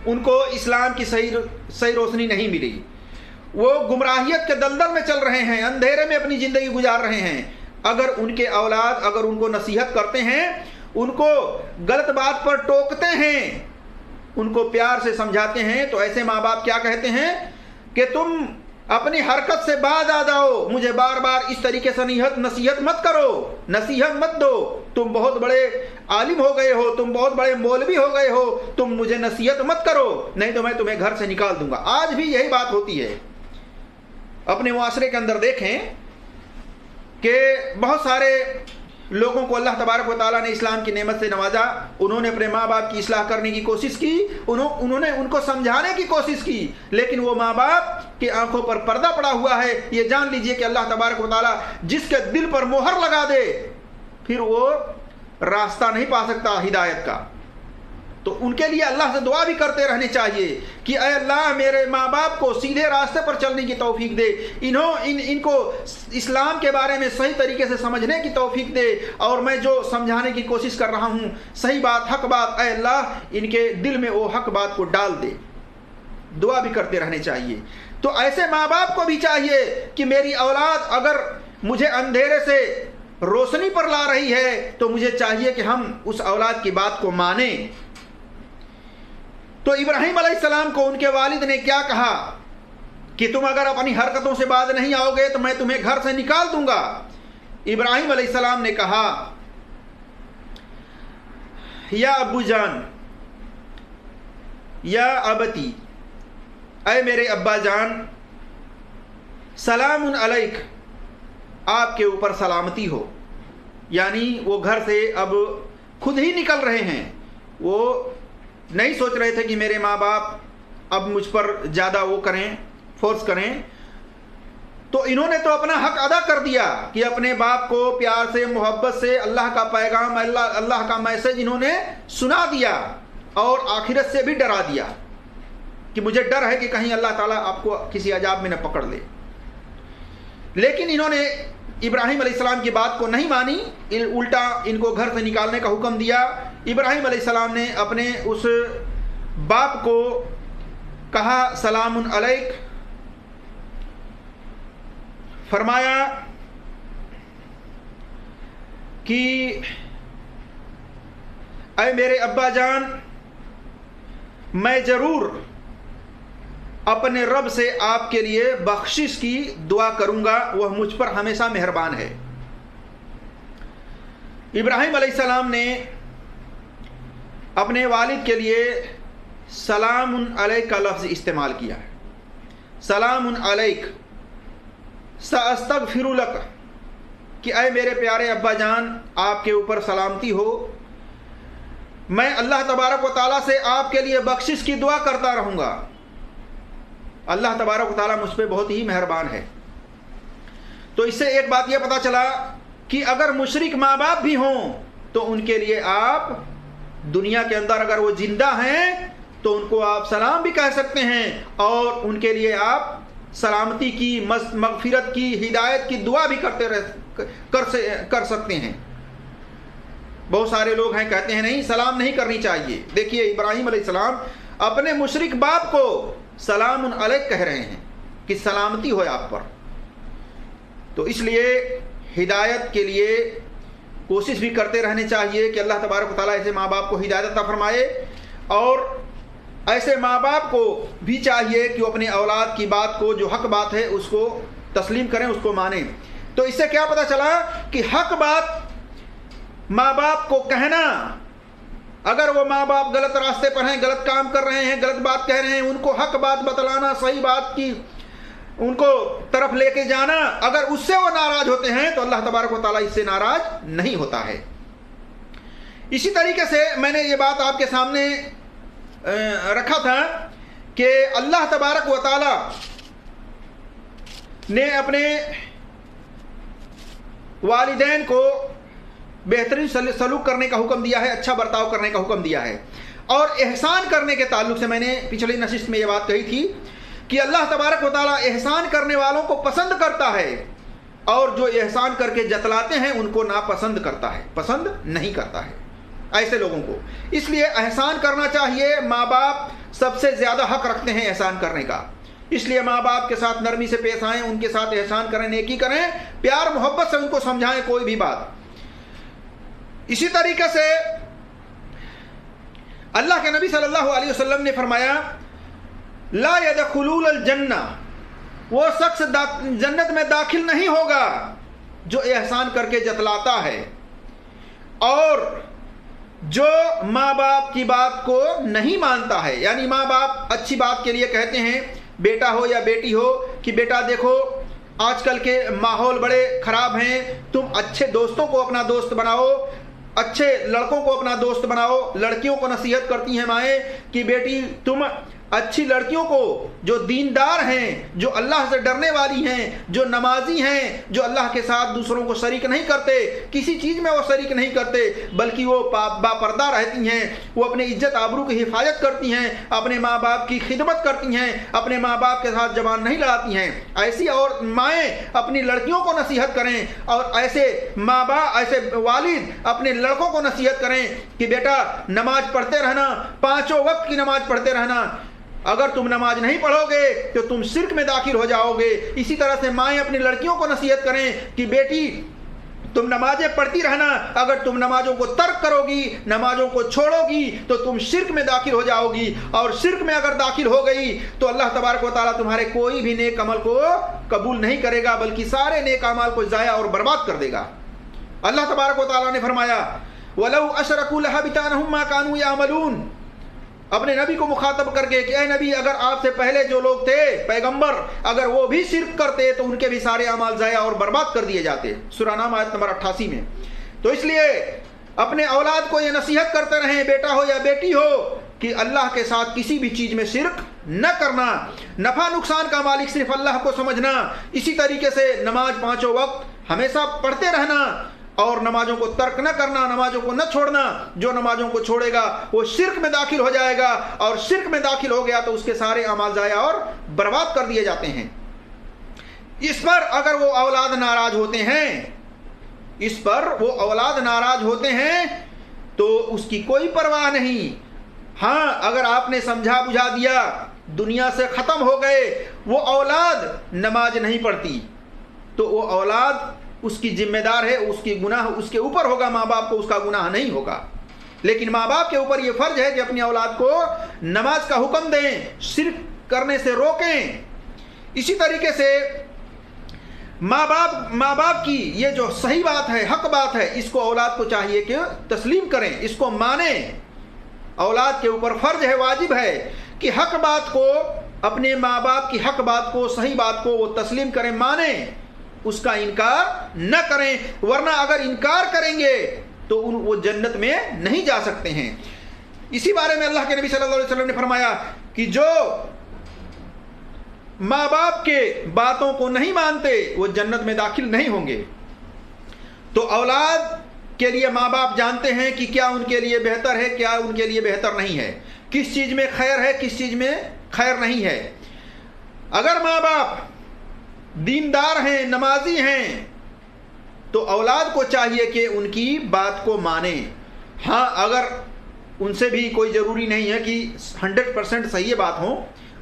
ان کو اسلام کی صحیح روشنی نہیں ملی، وہ گمراہیت کے دلدل میں چل رہے ہیں، اندھیرے میں اپنی زندگی گزار رہے ہیں. اگر ان کے اولاد اگر ان کو نصیحت کرتے ہیں، ان کو غلط بات پر ٹوکتے ہیں، ان کو پیار سے سمجھاتے ہیں، تو ایسے ماں باپ کیا کہتے ہیں کہ تم اپنی حرکت سے باز آ جاؤ، مجھے بار بار اس طریقے سے نصیحت مت کرو، نصیحت مت دو، تم بہت بڑے عالم ہو گئے ہو، تم بہت بڑے مولوی ہو گئے ہو، تم مجھے نصیحت مت کرو، نہیں تو میں تمہیں گھر سے نکال دوں گا. آج بھی یہی بات ہوتی ہے. اپنے معاشرے کے اندر دیکھیں کہ بہت سارے لوگوں کو اللہ تبارک و تعالیٰ نے اسلام کی نعمت سے نوازا، انہوں نے اپنے ماں باپ کی اصلاح کرنے کی کوشش کی، انہوں نے ان کو سمجھانے کی کوشش کی، لیکن وہ ماں باپ کی آنکھوں پر پردہ پڑا ہوا ہے. یہ جان لیجئے کہ اللہ تبارک و تعالیٰ جس کے دل پر مہر لگا دے پھر وہ راستہ نہیں پا سکتا ہدایت کا. تو ان کے لیے اللہ سے دعا بھی کرتے رہنے چاہیے کہ اے اللہ میرے ماں باپ کو سیدھے راستے پر چلنے کی توفیق دے، ان کو اسلام کے بارے میں صحیح طریقے سے سمجھنے کی توفیق دے، اور میں جو سمجھانے کی کوشش کر رہا ہوں صحیح بات حق بات، اے اللہ ان کے دل میں وہ حق بات کو ڈال دے. دعا بھی کرتے رہنے چاہیے. تو ایسے ماں باپ کو بھی چاہیے کہ میری اولاد اگر مجھے اندھیرے سے روشنی پر لا رہی ہے تو مجھے چاہیے کہ ہم اس اولاد کی بات کو مانیں. تو ابراہیم علیہ السلام کو ان کے والد نے کیا کہا کہ تم اگر اپنی حرکتوں سے باز نہیں آؤ گے تو میں تمہیں گھر سے نکال دوں گا. ابراہیم علیہ السلام نے کہا یا ابو جان یا ابتی، اے میرے ابا جان، سلام علیک، آپ کے اوپر سلامتی ہو. یعنی وہ گھر سے اب خود ہی نکل رہے ہیں، وہ نہیں سوچ رہے تھے کہ میرے ماں باپ اب مجھ پر زیادہ وہ کریں، فورس کریں. تو انہوں نے تو اپنا حق ادا کر دیا کہ اپنے باپ کو پیار سے محبت سے اللہ کا پیغام، اللہ کا میسج انہوں نے سنا دیا اور آخرت سے بھی ڈرا دیا کہ مجھے ڈر ہے کہ کہیں اللہ تعالیٰ آپ کو کسی عذاب میں نہ پکڑ لے. لیکن انہوں نے ابراہیم علیہ السلام کی بات کو نہیں مانی، الٹا ان کو گھر سے نکالنے کا حکم دیا. ابراہیم علیہ السلام نے اپنے اس باپ کو کہا سلام علیک، فرمایا کہ اے میرے ابا جان، میں ضرور اپنے رب سے آپ کے لیے بخشش کی دعا کروں گا، وہ مجھ پر ہمیشہ مہربان ہے. ابراہیم علیہ السلام نے اپنے والد کے لیے سلام علیک کا لفظ استعمال کیا ہے. سلام علیک ساستغفر لک، کہ اے میرے پیارے ابا جان، آپ کے اوپر سلامتی ہو، میں اللہ تبارک و تعالیٰ سے آپ کے لیے بخشش کی دعا کرتا رہوں گا. اللہ تبارک و تعالیٰ مجھ پہ بہت ہی مہربان ہے. تو اس سے ایک بات یہ پتہ چلا کہ اگر مشرک ماں باپ بھی ہوں تو ان کے لیے آپ دنیا کے اندر اگر وہ زندہ ہیں تو ان کو آپ سلام بھی کہہ سکتے ہیں اور ان کے لیے آپ سلامتی کی, مغفرت کی, ہدایت کی دعا بھی کر سکتے ہیں. بہت سارے لوگ ہیں کہتے ہیں نہیں سلام نہیں کرنی چاہیے. دیکھیے ابراہیم علیہ السلام اپنے مشرک باپ کو سلام علیک کہہ رہے ہیں کہ سلامتی ہو آپ پر. تو اس لیے ہدایت کے لیے کوشش بھی کرتے رہنے چاہیے کہ اللہ تبارک و تعالیٰ ایسے ماں باپ کو ہدایت عطا فرمائے, اور ایسے ماں باپ کو بھی چاہیے کہ وہ اپنے اولاد کی بات کو, جو حق بات ہے اس کو تسلیم کریں, اس کو مانیں. تو اس سے کیا پتہ چلا کہ حق بات ماں باپ کو کہنا, اگر وہ ماں باپ غلط راستے پر ہیں, غلط کام کر رہے ہیں, غلط بات کہہ رہے ہیں, ان کو حق بات بتلانا, صحیح بات کی ان کو طرف لے کے جانا, اگر اس سے وہ ناراض ہوتے ہیں تو اللہ تبارک و تعالیٰ اس سے ناراض نہیں ہوتا ہے. اسی طریقے سے میں نے یہ بات آپ کے سامنے رکھا تھا کہ اللہ تبارک و تعالیٰ نے اپنے والدین کو بہترین سلوک کرنے کا حکم دیا ہے, اچھا برتاؤ کرنے کا حکم دیا ہے. اور احسان کرنے کے تعلق سے میں نے پچھلی نشست میں یہ بات کہی تھی کہ اللہ تبارک و تعالیٰ احسان کرنے والوں کو پسند کرتا ہے, اور جو احسان کر کے جتلاتے ہیں ان کو ناپسند کرتا ہے, پسند نہیں کرتا ہے ایسے لوگوں کو. اس لیے احسان کرنا چاہیے. ماں باپ سب سے زیادہ حق رکھتے ہیں احسان کرنے کا, اس لیے ماں باپ کے ساتھ نرمی سے پیش آئیں, ان کے ساتھ احسان کریں, نیکی کریں, پیار محبت سے ان کو سمجھائیں کوئی بھی بات. اسی طریقے سے اللہ کے نبی صلی اللہ علیہ وسلم نے فرمایا لا يدخلون الجنہ, وہ شخص جنت میں داخل نہیں ہوگا جو احسان کر کے جتلاتا ہے اور جو ماں باپ کی بات کو نہیں مانتا ہے. یعنی ماں باپ اچھی بات کے لیے کہتے ہیں, بیٹا ہو یا بیٹی ہو, کہ بیٹا دیکھو آج کل کے ماحول بڑے خراب ہیں, تم اچھے دوستوں کو اپنا دوست بناؤ, اچھے لڑکوں کو اپنا دوست بناؤ. لڑکیوں کو نصیحت کرتی ہیں مائیں کہ بیٹی تم اچھی لڑکیوں کو جو دیندار ہیں, جو اللہ سے ڈرنے والی ہیں, جو نمازی ہیں, جو اللہ کے ساتھ دوسروں کو شریک نہیں کرتے, کسی چیز میں وہ شریک نہیں کرتے, بلکہ وہ با پردہ رہتی ہیں, وہ اپنے عزت آبرو کی حفاظت کرتی ہیں, اپنے ماں باپ کی خدمت کرتی ہیں, اپنے ماں باپ کے ساتھ زبان نہیں لڑاتی ہیں, ایسی اور مائیں اپنی لڑکیوں کو نصیحت کریں, اور ایسے ماں باپ, ایسے والد اپنے لڑکوں کو نصیحت کریں کہ بیٹا نماز پڑھتے رہنا, 5 وقت کی نماز پڑھتے رہنا. اگر تم نماز نہیں پڑھو گے تو تم شرک میں داخل ہو جاؤ گے. اسی طرح سے مائیں اپنی لڑکیوں کو نصیحت کریں کہ بیٹی تم نمازیں پڑھتی رہنا, اگر تم نمازوں کو ترک کرو گی, نمازوں کو چھوڑو گی تو تم شرک میں داخل ہو جاؤ گی, اور شرک میں اگر داخل ہو گئی تو اللہ تبارک و تعالیٰ تمہارے کوئی بھی نیک عمل کو قبول نہیں کرے گا, بلکہ سارے نیک اعمال کو ضائع اور برباد کر دے گا. اللہ تبارک و تعالیٰ نے فرمایا وَلَوْ أَشْرَكُوا لَحَبِطَ عَنْهُمْ مَا كَانُوا يَعْمَلُونَ, اپنے نبی کو مخاطب کر کے کہ اے نبی اگر آپ سے پہلے جو لوگ تھے پیغمبر, اگر وہ بھی شرک کرتے تو ان کے بھی سارے اعمال ضائع اور برباد کر دیے جاتے. سورہ نام آیت نمبر 88 میں. تو اس لیے اپنے اولاد کو یہ نصیحت کرتے رہیں, بیٹا ہو یا بیٹی ہو, کہ اللہ کے ساتھ کسی بھی چیز میں شرک نہ کرنا, نفع نقصان کا مالک صرف اللہ کو سمجھنا. اسی طریقے سے نماز 5 وقت ہمیشہ پڑھتے رہنا, اور نمازوں کو ترک نہ کرنا, نمازوں کو نہ چھوڑنا. جو نمازوں کو چھوڑے گا وہ شرک میں داخل ہو جائے گا, اور شرک میں داخل ہو گیا تو اس کے سارے اعمال ضائع اور برباد کر دیے جاتے ہیں. اس پر اگر وہ اولاد ناراض ہوتے ہیں, اس پر وہ اولاد ناراض ہوتے ہیں تو اس کی کوئی پرواہ نہیں. ہاں اگر آپ نے سمجھا بجھا دیا, دنیا سے ختم ہو گئے, وہ اولاد نماز نہیں پڑھتی تو وہ اولاد اس کی ذمہ دار ہے, اس کی گناہ اس کے اوپر ہوگا, ماں باپ کو اس کا گناہ نہیں ہوگا. لیکن ماں باپ کے اوپر یہ فرض ہے کہ اپنی اولاد کو نماز کا حکم دیں, شرک کرنے سے روکیں. اسی طریقے سے ماں باپ کی یہ جو صحیح بات ہے, حق بات ہے, اس کو اولاد کو چاہیے کہ تسلیم کریں, اس کو مانیں. اولاد کے اوپر فرض ہے, واجب ہے کہ حق بات کو, اپنے ماں باپ کی حق بات کو, صحیح بات کو وہ تسلیم کریں, مانیں, اس کا انکار نہ کریں. ورنہ اگر انکار کریں گے تو وہ جنت میں نہیں جا سکتے ہیں. اسی بارے میں اللہ کے نبی صلی اللہ علیہ وسلم نے فرمایا کہ جو ماں باپ کے باتوں کو نہیں مانتے وہ جنت میں داخل نہیں ہوں گے. تو اولاد کے لیے ماں باپ جانتے ہیں کہ کیا ان کے لیے بہتر ہے, کیا ان کے لیے بہتر نہیں ہے, کس چیز میں خیر ہے, کس چیز میں خیر نہیں ہے. اگر ماں باپ دیندار ہیں، نمازی ہیں، تو اولاد کو چاہیے کہ ان کی بات کو مانیں۔ ہاں اگر ان سے بھی کوئی ضروری نہیں ہے کہ 100% صحیح بات ہو،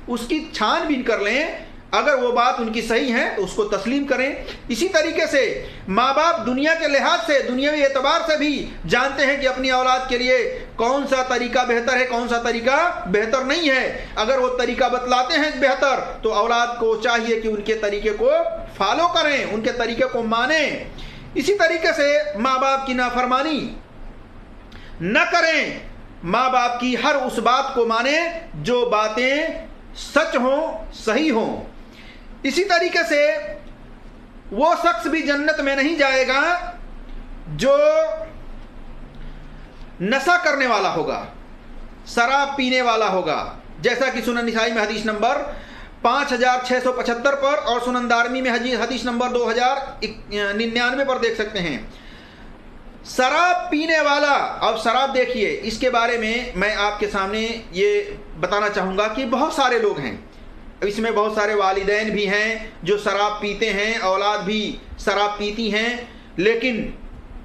اس کی چھان بین کر لیں، اگر وہ بات ان کی صحیح ہے تو اس کو تسلیم کریں۔ اسی طریقے سے ماں باپ دنیا کے لحاظ سے، دنیاوی اعتبار سے بھی جانتے ہیں کہ اپنی اولاد کے لیے کون سا طریقہ بہتر ہے، کون سا طریقہ بہتر نہیں ہے۔ اگر وہ طریقہ بتلاتے ہیں بہتر، تو اولاد کو چاہیے کہ ان کے طریقے کو فالو کریں، ان کے طریقے کو مانیں۔ اسی طریقے سے ماں باپ کی نافرمانی نہ کریں، ماں باپ کی ہر اس بات کو مانیں جو باتیں سچ ہوں، صحیح ہوں۔ اسی طریقے سے وہ شخص بھی جنت میں نہیں جائے گا جو نشہ کرنے والا ہوگا، شراب پینے والا ہوگا، جیسا کہ سنن نسائی میں حدیث نمبر 5675 پر اور سنن دارمی میں حدیث نمبر 2099 پر دیکھ سکتے ہیں۔ شراب پینے والا، اب شراب دیکھیے، اس کے بارے میں آپ کے سامنے یہ بتانا چاہوں گا کہ بہت سارے لوگ ہیں، اس میں بہت سارے والدین بھی ہیں جو شراب پیتے ہیں، اولاد بھی شراب پیتی ہیں، لیکن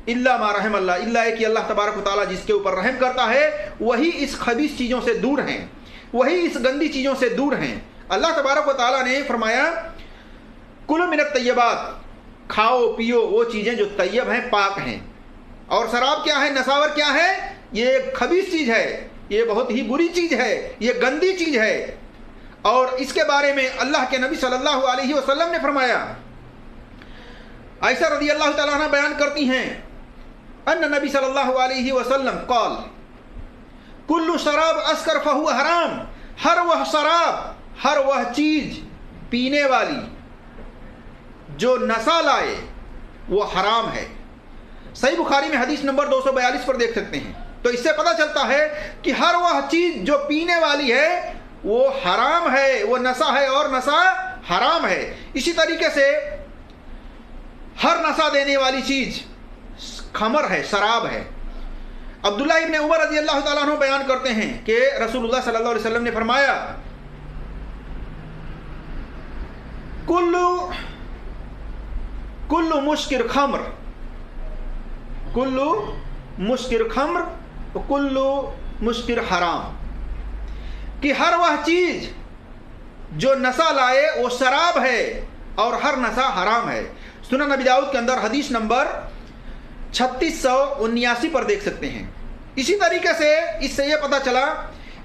اللہ ما رحم اللہ، اللہ ہے کہ اللہ تبارک و تعالیٰ جس کے اوپر رحم کرتا ہے وہی اس خبیث چیزوں سے دور ہیں، وہی اس گندی چیزوں سے دور ہیں۔ اللہ تبارک و تعالیٰ نے فرمایا کلوا من الطیبات، کھاؤ پیو وہ چیزیں جو طیب ہیں، پاک ہیں۔ اور شراب کیا ہے، نشاور کیا ہے؟ یہ ایک خبیث چیز ہے، یہ بہت ہی بری چیز ہے، یہ گندی چیز ہے۔ اور اس کے بارے میں اللہ کے نبی صلی اللہ علیہ وسلم نے فرمایا، عائشہ رضی اللہ تعالیٰ عنہ بیان کرتی ہیں ان نبی صلی اللہ علیہ وسلم قال کل شراب اسکر فہو حرام، ہر وہ شراب، ہر وہ چیز پینے والی جو نشہ لائے وہ حرام ہے۔ صحیح بخاری میں حدیث نمبر 242 پر دیکھ سکتے ہیں۔ تو اس سے پتہ چلتا ہے کہ ہر وہ چیز جو پینے والی ہے وہ حرام ہے، وہ نشہ ہے اور نشہ حرام ہے۔ اسی طریقے سے ہر نشہ دینے والی چیز خمر ہے، شراب ہے۔ عبداللہ ابن عمر رضی اللہ تعالیٰ عنہ بیان کرتے ہیں کہ رسول اللہ صلی اللہ علیہ وسلم نے فرمایا کل مسکر خمر، کل مسکر خمر کل مسکر حرام، کہ ہر وہ چیز جو نشہ لائے وہ شراب ہے اور ہر نشہ حرام ہے۔ سنن نبی داؤد کے اندر حدیث نمبر 3679 پر دیکھ سکتے ہیں۔ اسی طریقے سے اس سے یہ پتہ چلا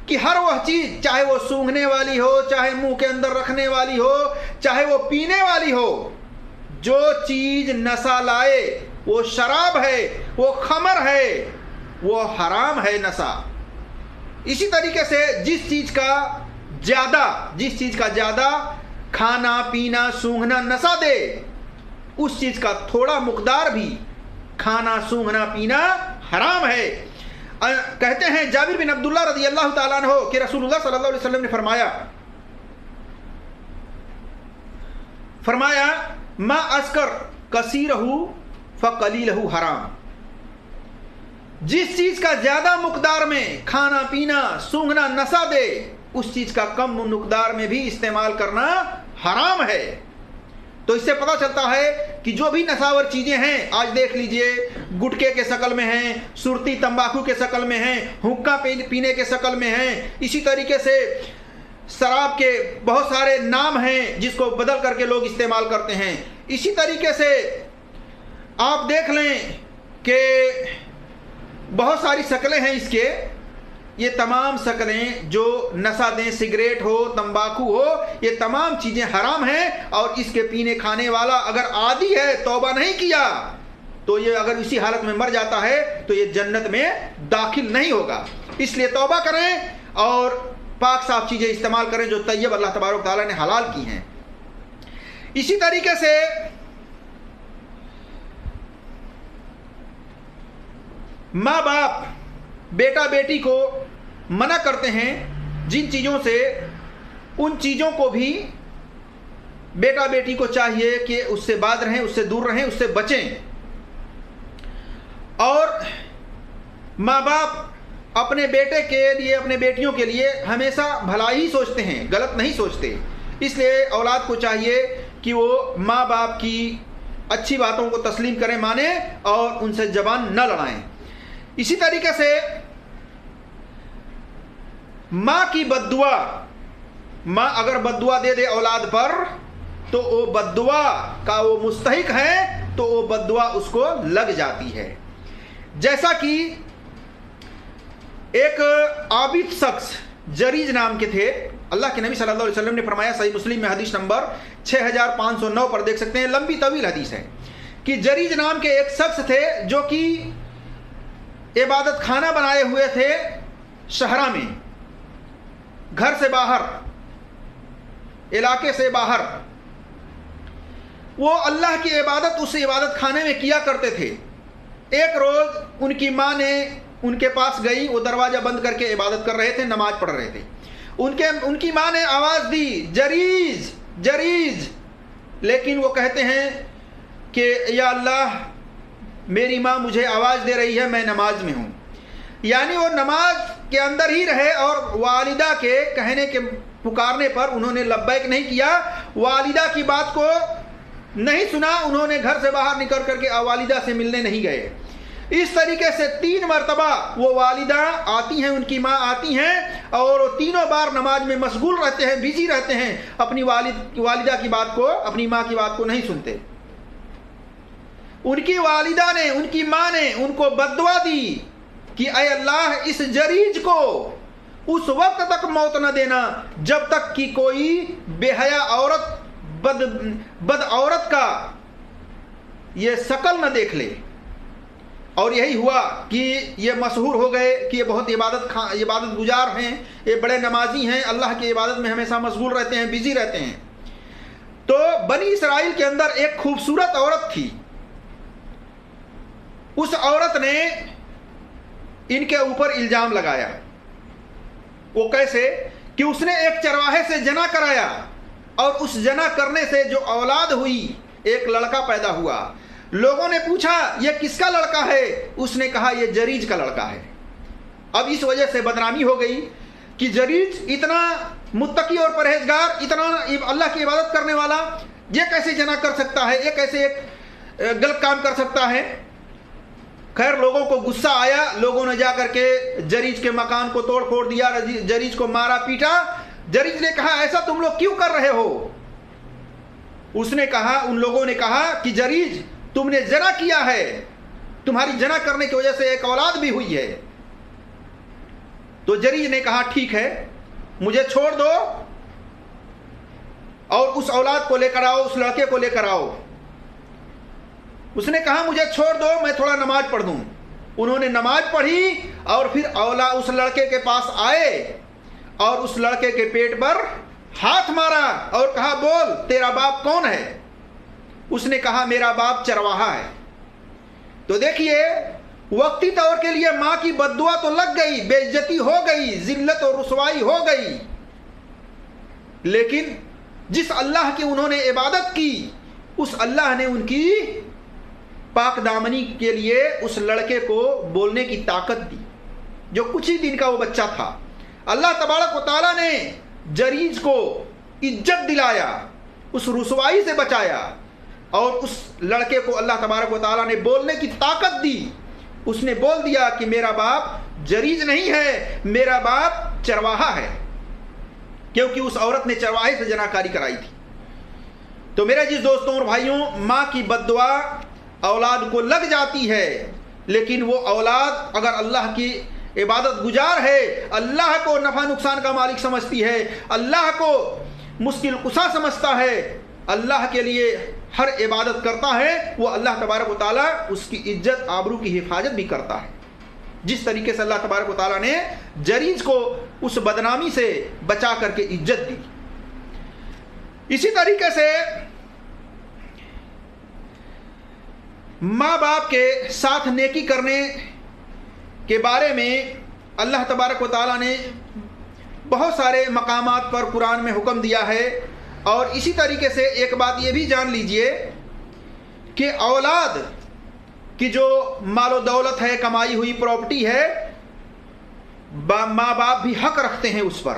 کہ ہر وہ چیز، چاہے وہ سونگھنے والی ہو، چاہے منہ کے اندر رکھنے والی ہو، چاہے وہ پینے والی ہو، جو چیز نشہ لائے وہ شراب ہے، وہ خمر ہے، وہ حرام ہے نشہ۔ اسی طریقے سے جس چیز کا زیادہ کھانا پینا سونگھنا نشہ دے، اس چیز کا تھوڑا مقدار بھی کھانا سونگھنا پینا حرام ہے۔ کہتے ہیں جابر بن عبداللہ رضی اللہ تعالیٰ عنہ کہ رسول اللہ صلی اللہ علیہ وسلم نے فرمایا ما اسکر کثیرہ فقلیلہ حرام، جس چیز کا زیادہ مقدار میں کھانا پینا سونگھنا نشہ دے، اس چیز کا کم مقدار میں بھی استعمال کرنا حرام ہے۔ تو اس سے پتہ چلتا ہے کہ جو بھی نشاور چیزیں ہیں، آج دیکھ لیجئے گٹکے کے شکل میں ہیں، سرتی تمباکو کے شکل میں ہیں، حقہ پینے کے شکل میں ہیں، اسی طریقے سے شراب کے بہت سارے نام ہیں جس کو بدل کر کے لوگ استعمال کرتے ہیں۔ اسی طریقے سے آپ دیکھ لیں کہ بہت ساری شکلیں ہیں اس کے، یہ تمام شکلیں جو نشہ دیں، سگریٹ ہو، تمباکو ہو، یہ تمام چیزیں حرام ہیں۔ اور اس کے پینے کھانے والا اگر عادی ہے، توبہ نہیں کیا، تو یہ اگر اسی حالت میں مر جاتا ہے تو یہ جنت میں داخل نہیں ہوگا۔ اس لیے توبہ کریں اور پاک صاف چیزیں استعمال کریں جو طیب اللہ تبارک تعالیٰ نے حلال کی ہیں۔ اسی طریقے سے ماں باپ بیٹا بیٹی کو منع کرتے ہیں جن چیزوں سے، ان چیزوں کو بھی بیٹا بیٹی کو چاہیے کہ اس سے بعد رہیں، اس سے دور رہیں، اس سے بچیں۔ اور ماں باپ اپنے بیٹے کے لیے، اپنے بیٹیوں کے لیے ہمیشہ بھلائی ہی سوچتے ہیں، غلط نہیں سوچتے۔ اس لیے اولاد کو چاہیے کہ وہ ماں باپ کی اچھی باتوں کو تسلیم کریں، مانیں اور ان سے زبان نہ لڑائیں۔ اسی طریقے سے ماں کی بد دعا، ماں اگر بد دعا دے دے اولاد پر تو وہ بد دعا کا وہ مستحق ہے، تو وہ بد دعا اس کو لگ جاتی ہے۔ جیسا کہ ایک عابد شخص جریج نام کے تھے، اللہ کے نبی صلی اللہ علیہ وسلم نے فرمایا، صحیح مسلم میں حدیث نمبر 6509 پر دیکھ سکتے ہیں، لمبی طویل حدیث ہے، کہ جریج نام کے ایک شخص تھے جو کہ عبادت خانہ بنائے ہوئے تھے صحرا میں، گھر سے باہر، علاقے سے باہر۔ وہ اللہ کی عبادت اس عبادت خانے میں کیا کرتے تھے۔ ایک روز ان کی ماں نے ان کے پاس گئی، وہ دروازہ بند کر کے عبادت کر رہے تھے، نماز پڑھ رہے تھے۔ ان کی ماں نے آواز دی، جریج جریج، لیکن وہ کہتے ہیں کہ یا اللہ میری ماں مجھے آواز دے رہی ہے، میں نماز میں ہوں۔ یعنی وہ نماز کے اندر ہی رہے اور والدہ کے کہنے کے پکارنے پر انہوں نے لبیک نہیں کیا، والدہ کی بات کو نہیں سنا، انہوں نے گھر سے باہر نکل کر کے والدہ سے ملنے نہیں گئے۔ اس طریقے سے 3 مرتبہ وہ والدہ آتی ہیں، ان کی ماں آتی ہیں اور وہ تینوں بار نماز میں مشغول رہتے ہیں، بزی رہتے ہیں، اپنی والدہ کی بات کو، اپنی ماں کی بات کو نہیں سنتے۔ ان کی والدہ نے، ان کی ماں نے ان کو بد دعا دی کہ اے اللہ اس جریج کو اس وقت تک موت نہ دینا جب تک کہ کوئی بے حیا عورت، بد عورت کا یہ شکل نہ دیکھ لے۔ اور یہی ہوا کہ یہ مشہور ہو گئے کہ یہ بہت عبادت گزار ہیں، یہ بڑے نمازی ہیں، اللہ کی عبادت میں ہمیشہ مشغول رہتے ہیں، بزی رہتے ہیں۔ تو بنی اسرائیل کے اندر ایک خوبصورت عورت تھی، اس عورت نے ان کے اوپر الزام لگایا۔ وہ کیسے؟ کہ اس نے ایک چرواہے سے جنا کرایا اور اس جنا کرنے سے جو اولاد ہوئی، ایک لڑکا پیدا ہوا۔ لوگوں نے پوچھا یہ کس کا لڑکا ہے؟ اس نے کہا یہ جریج کا لڑکا ہے۔ اب اس وجہ سے بدنامی ہو گئی کہ جریج اتنا متقی اور پرہیزگار، اتنا اللہ کی عبادت کرنے والا، یہ کیسے جنا کر سکتا ہے، یہ کیسے ایک غلط کام کر سکتا ہے۔ خیر لوگوں کو غصہ آیا، لوگوں نے جا کر کے جریج کے مکان کو توڑ پھوڑ دیا، جریج کو مارا پیٹا۔ جریج نے کہا ایسا تم لوگ کیوں کر رہے ہو؟ اس نے کہا، ان لوگوں نے کہا کہ جریج تم نے جنا کیا ہے، تمہاری جنا کرنے کی وجہ سے ایک اولاد بھی ہوئی ہے۔ تو جریج نے کہا ٹھیک ہے مجھے چھوڑ دو اور اس اولاد کو لے کر آؤ، اس لڑکے کو لے کر آؤ۔ اس نے کہا مجھے چھوڑ دو، میں تھوڑا نماز پڑھ دوں۔ انہوں نے نماز پڑھی اور پھر اس لڑکے کے پاس آئے اور اس لڑکے کے پیٹ پر ہاتھ مارا اور کہا بول تیرا باپ کون ہے؟ اس نے کہا میرا باپ چرواہا ہے۔ تو دیکھیے وقتی طور کے لیے ماں کی بد دعا تو لگ گئی، بے عزتی ہو گئی، ذلت اور رسوائی ہو گئی، لیکن جس اللہ کی انہوں نے عبادت کی اس اللہ نے ان کی پاک دامنی کے لیے اس لڑکے کو بولنے کی طاقت دی، جو کچھ ہی دن کا وہ بچہ تھا۔ اللہ تبارک و تعالیٰ نے جریج کو عزت دلایا، اس رسوائی سے بچایا، اور اس لڑکے کو اللہ تبارک و تعالیٰ نے بولنے کی طاقت دی۔ اس نے بول دیا کہ میرا باپ جریج نہیں ہے، میرا باپ چرواہا ہے، کیونکہ اس عورت نے چرواہے سے جناکاری کرائی تھی۔ تو میرے جس دوستوں اور بھائیوں، ماں کی بد دعا اولاد کو لگ جاتی ہے، لیکن وہ اولاد اگر اللہ کی عبادت گزار ہے، اللہ کو نفع نقصان کا مالک سمجھتی ہے، اللہ کو مشکل کشا سمجھتا ہے، اللہ کے لیے ہر عبادت کرتا ہے، وہ اللہ تبارک و تعالیٰ اس کی عزت آبرو کی حفاظت بھی کرتا ہے، جس طریقے سے اللہ تبارک و تعالیٰ نے جریج کو اس بدنامی سے بچا کر کے عزت دی۔ اسی طریقے سے ماں باپ کے ساتھ نیکی کرنے کے بارے میں اللہ تبارک و تعالیٰ نے بہت سارے مقامات پر قرآن میں حکم دیا ہے۔ اور اسی طریقے سے ایک بات یہ بھی جان لیجئے کہ اولاد کی جو مال و دولت ہے، کمائی ہوئی پراپرٹی ہے، ماں باپ بھی حق رکھتے ہیں اس پر۔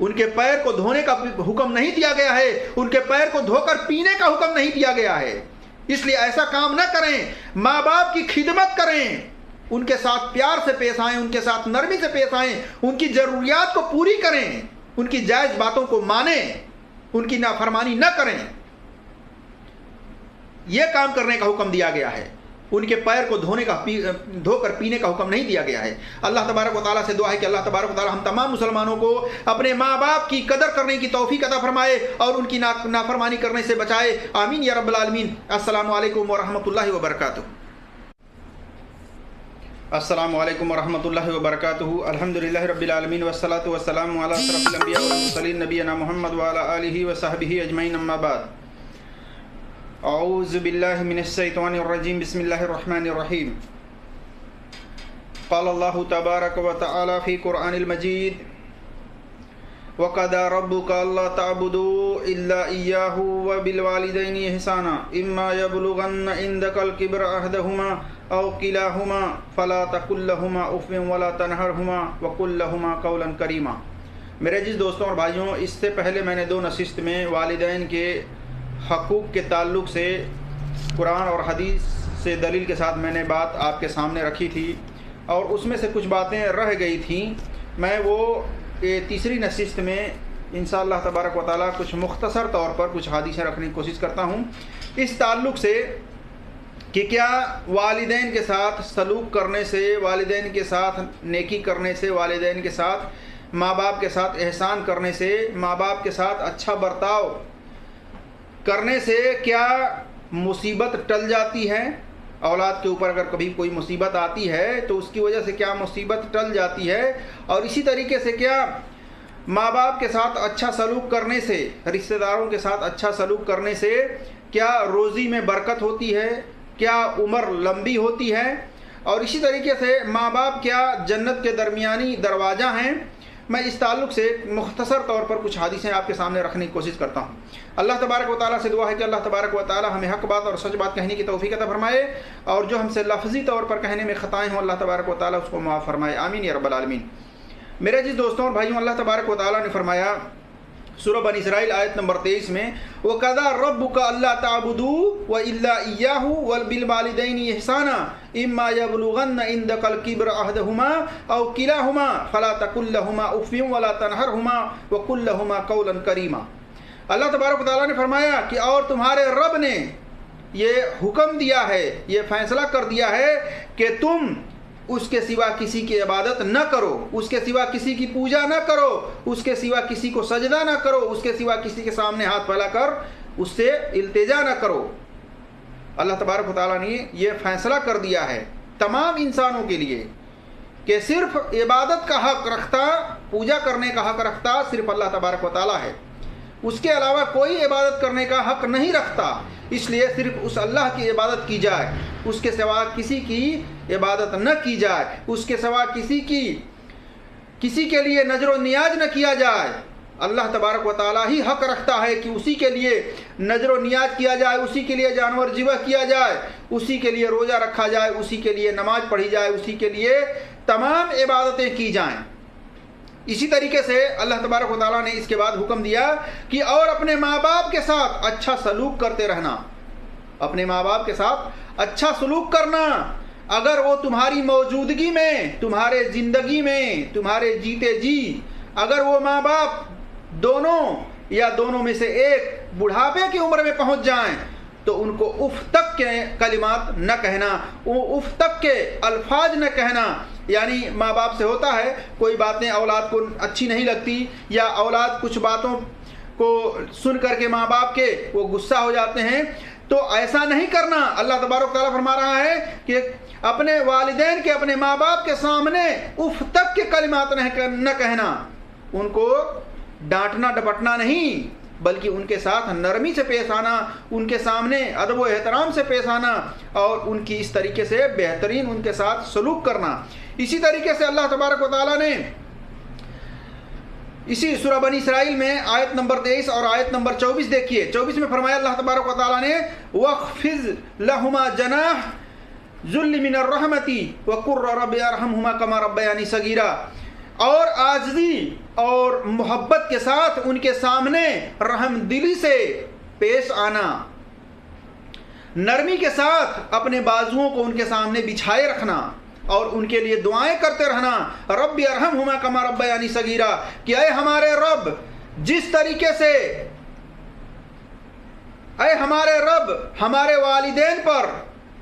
ان کے پیر کو دھونے کا حکم نہیں دیا گیا ہے، ان کے پیر کو دھو کر پینے کا حکم نہیں دیا گیا ہے۔ اس لیے ایسا کام نہ کریں، ماں باپ کی خدمت کریں، ان کے ساتھ پیار سے پیش آئیں، ان کے ساتھ نرمی سے پیش آئیں، ان کی ضروریات کو پوری کریں، ان کی جائز باتوں کو مانیں، ان کی نافرمانی نہ کریں۔ یہ کام کرنے کا حکم دیا گیا ہے، ان کے پیر کو دھو کر پینے کا حکم نہیں دیا گیا ہے۔ اللہ تبارک و تعالیٰ سے دعا ہے کہ اللہ تبارک و تعالیٰ ہم تمام مسلمانوں کو اپنے ماں باپ کی قدر کرنے کی توفیق عطا فرمائے اور ان کی نافرمانی کرنے سے بچائے، آمین یا رب العالمین۔ السلام علیکم ورحمۃ اللہ وبرکاتہ۔ السلام علیکم ورحمۃ اللہ وبرکاتہ۔ الحمدللہ رب العالمین والصلاۃ والسلام علی اشرف الانبیاء والمرسلین نبینا محمد وعلی آلہ وصحبہ اجمعین، اما بعد۔ اعوذ باللہ من الشیطان الرجیم، بسم اللہ الرحمن الرحیم۔ قال اللہ تبارک و تعالی فی قرآن المجید: وَقَضَىٰ رَبُّكَ أَلَّا تَعْبُدُوا إِلَّا إِيَّاهُ وَبِالْوَالِدَيْنِ إِحْسَانًا إِمَّا يَبْلُغَنَّ عِندَكَ الْكِبَرَ أَحَدُهُمَا أَوْ كِلَاهُمَا فَلَا تَقُل لَّهُمَا أُفٍّ وَلَا تَنْهَرْهُمَا وَقُل لَّهُمَا قَوْلًا كَرِيمًا۔ میرے عزیز دوستوں اور بھائیوں، اس سے پہلے میں نے 2 نشست میں والدین کے حقوق کے تعلق سے قرآن اور حدیث سے دلیل کے ساتھ میں نے بات آپ کے سامنے رکھی تھی، اور اس میں سے کچھ باتیں رہ گئی تھیں۔ میں وہ تیسری نشست میں انشاءاللہ تبارک و تعالیٰ کچھ مختصر طور پر کچھ حدیثیں رکھنے کی کوشش کرتا ہوں اس تعلق سے کہ کیا والدین کے ساتھ سلوک کرنے سے، والدین کے ساتھ نیکی کرنے سے، والدین کے ساتھ ماں باپ کے ساتھ احسان کرنے سے، ماں باپ کے ساتھ اچھا برتاؤ کرنے سے کیا مصیبت ٹل جاتی ہے؟ اولاد کے اوپر اگر کبھی کوئی مصیبت آتی ہے تو اس کی وجہ سے کیا مصیبت ٹل جاتی ہے؟ اور اسی طریقے سے کیا ماں باپ کے ساتھ اچھا سلوک کرنے سے، رشتہ داروں کے ساتھ اچھا سلوک کرنے سے کیا روزی میں برکت ہوتی ہے؟ کیا عمر لمبی ہوتی ہے؟ اور اسی طریقے سے ماں باپ کیا جنت کے درمیانی دروازہ ہیں؟ میں اس تعلق سے مختصر طور پر کچھ حدیثیں آپ کے سامنے رکھنے کی کوشش کرتا ہوں۔ اللہ تبارک و تعالیٰ سے دعا ہے کہ اللہ تبارک و تعالیٰ ہمیں حق بات اور سچ بات کہنے کی توفیق عطا فرمائے، اور جو ہم سے لفظی طور پر کہنے میں خطائیں ہوں اللہ تبارک و تعالیٰ اس کو معاف فرمائے، آمین یا رب العالمین۔ میرے عزیز دوستوں اور بھائیوں، اللہ تبارک و تعالیٰ نے فرمایا سورہ بنی اسرائیل آیت نمبر 23 میں: وَقَضَىٰ رَبُّكَ أَلَّا تَعْبُدُوا وَإِلَّا إِيَّاهُ وَبِالْوَالِدَيْنِ إِحْسَانًا إِمَّا يَبْلُغَنَّ عِندَكَ الْكِبَرَ أَحَدُهُمَا أَوْ كِلَاهُمَا فَلَا تَقُل لَّهُمَا أُفٍّ وَلَا تَنْهَرْهُمَا وَقُل لَّهُمَا قَوْلًا كَرِيمًا۔ اللہ تبارک و تعالیٰ نے فرمایا کہ اور تمہارے رب نے یہ حکم دیا ہے، یہ فیصلہ کر دیا ہے کہ تم اس کے سوا کسی کی عبادت نہ کرو، اس کے سوا کسی کی پوجا نہ کرو، اس کے سوا کسی کو سجدہ نہ کرو، اس کے سوا کسی کے سامنے ہاتھ پھیلا کر اس سے التجا نہ کرو۔ اللہ تبارک و تعالیٰ نے یہ فیصلہ کر دیا ہے تمام انسانوں کے لیے کہ صرف عبادت کا حق رکھتا، پوجا کرنے کا حق رکھتا صرف اللہ تبارک و تعالیٰ ہے، اس کے علاوہ کوئی عبادت کرنے کا حق نہیں رکھتا۔ اس لیے صرف اس اللہ کی عبادت کی جائے، اس کے سوا کسی کی عبادت نہ کی جائے، اس کے سوا کسی کے لیے نظر و نیاز نہ کیا جائے۔ اللہ تبارک و تعالیٰ ہی حق رکھتا ہے کہ اسی کے لیے نظر و نیاز کیا جائے، اسی کے لیے جانور ذبح کیا جائے، اسی کے لیے روزہ رکھا جائے، اسی کے لیے نماز پڑھی جائے، اسی کے لیے تمام عبادتیں کی جائیں۔ اسی طریقے سے اللہ تبارک و تعالیٰ نے اس کے بعد حکم دیا کہ اور اپنے ماں باپ کے ساتھ اچھا سلوک کرتے رہنا، اپنے ماں باپ کے ساتھ اچھا سلوک کرنا، اگر وہ تمہاری موجودگی میں، تمہارے زندگی میں، تمہارے جیتے جی اگر وہ ماں باپ دونوں یا دونوں میں سے ایک بڑھاپے کی عمر میں پہنچ جائیں تو ان کو اف تک کے کلمات نہ کہنا، اف تک کے الفاظ نہ کہنا۔ یعنی ماں باپ سے ہوتا ہے کوئی باتیں اولاد کو اچھی نہیں لگتی، یا اولاد کچھ باتوں کو سن کر کے ماں باپ کے وہ غصہ ہو جاتے ہیں، تو ایسا نہیں کرنا۔ اللہ تبارک تعالیٰ فرما رہا ہے کہ اپنے والدین کے، اپنے ماں باپ کے سامنے اف تک کے کلمات نہ کہنا، ان کو ڈانٹنا ڈپٹنا نہیں، بلکہ ان کے ساتھ نرمی سے پیش آنا، ان کے سامنے ادب و احترام سے پیش آنا، اور ان کی اس طریقے سے بہترین ان کے ساتھ سلوک کرنا۔ اسی طریقے سے اللہ تبارک و تعالیٰ نے اسی سورہ بنی اسرائیل میں آیت نمبر 23 اور آیت نمبر 24 دیکھیے، 24 میں فرمایا اللہ تبارک و تعالیٰ نے وَاخْفِضْ لَهُمَا جَنَاحَ ذُلِّ مِنَ الرَّحْمَةِ وَقُلْ رَبِّ ارْحَمْهُمَا كَمَا رَبَّيَانِي صَغِيرًا۔ اور عاجزی اور محبت کے ساتھ ان کے سامنے رحم دلی سے پیش آنا، نرمی کے ساتھ اپنے بازوؤں کو ان کے سامنے بچھائے رکھنا اور ان کے لیے دعائیں کرتے رہنا، رب ارحمہما کما ربیانی صغیرا، کہ اے ہمارے رب جس طریقے سے اے ہمارے رب ہمارے والدین پر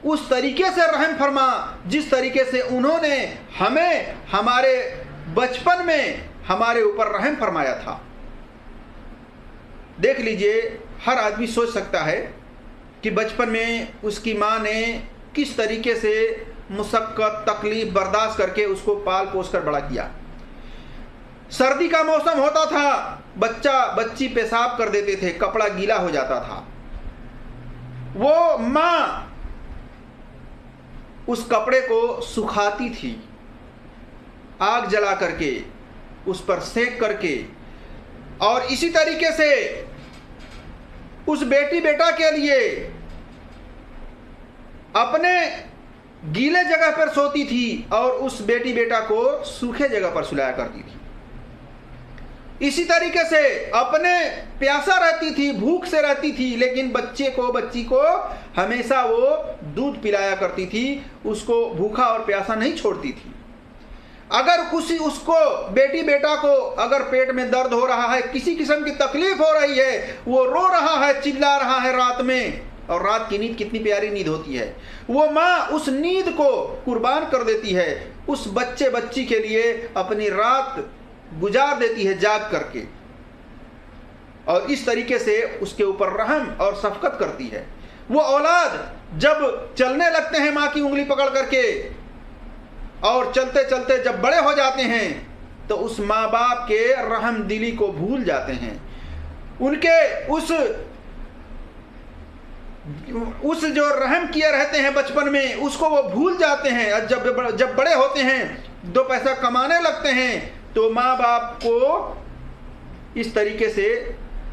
اس طریقے سے رحم فرما جس طریقے سے انہوں نے ہمیں ہمارے بچپن میں ہمارے اوپر رحم فرمایا تھا۔ دیکھ لیجئے، ہر آدمی سوچ سکتا ہے کہ بچپن میں اس کی ماں نے کس طریقے سے مشقت تکلیف برداشت کر کے اس کو پال پوس کر بڑا کیا۔ سردی کا موسم ہوتا تھا، بچی پیشاب کر دیتے تھے، کپڑا گیلا ہو جاتا تھا، وہ ماں اس کپڑے کو سکھاتی تھی، آگ جلا کر کے اس پر سینک کر کے، اور اسی طریقے سے اس بیٹی بیٹا کے لیے اپنے گیلے جگہ پر سوتی تھی اور اس بیٹی بیٹا کو سوکھے جگہ پر سلایا کرتی تھی۔ اسی طریقے سے اپنے پیاسا رہتی تھی، بھوک سے رہتی تھی، لیکن بچی کو ہمیشہ وہ دودھ پلایا کرتی تھی، اس کو بھوکا اور پیاسا نہیں چھوڑتی تھی۔ اگر اس کو بیٹی بیٹا کو اگر پیٹ میں درد ہو رہا ہے، کسی قسم کی تکلیف ہو رہی ہے، وہ رو رہا ہے، چلا رہا ہے رات میں، اور رات کی نیند کتنی پیاری نیند ہوتی ہے، وہ ماں اس نیند کو قربان کر دیتی ہے، اس بچی کے لیے اپنی رات گزار دیتی ہے جاگ کر کے، اور اس طریقے سے اس کے اوپر رحم اور شفقت کرتی ہے۔ وہ اولاد جب چلنے لگتے ہیں ماں کی انگلی پکڑ کر کے، اور چلتے چلتے جب بڑے ہو جاتے ہیں تو اس ماں باپ کے رحم دلی کو بھول جاتے ہیں، ان کے اس جو رحم کیے رہتے ہیں بچپن میں اس کو وہ بھول جاتے ہیں۔ جب بڑے ہوتے ہیں، دو پیسہ کمانے لگتے ہیں، تو ماں باپ کو اس طریقے سے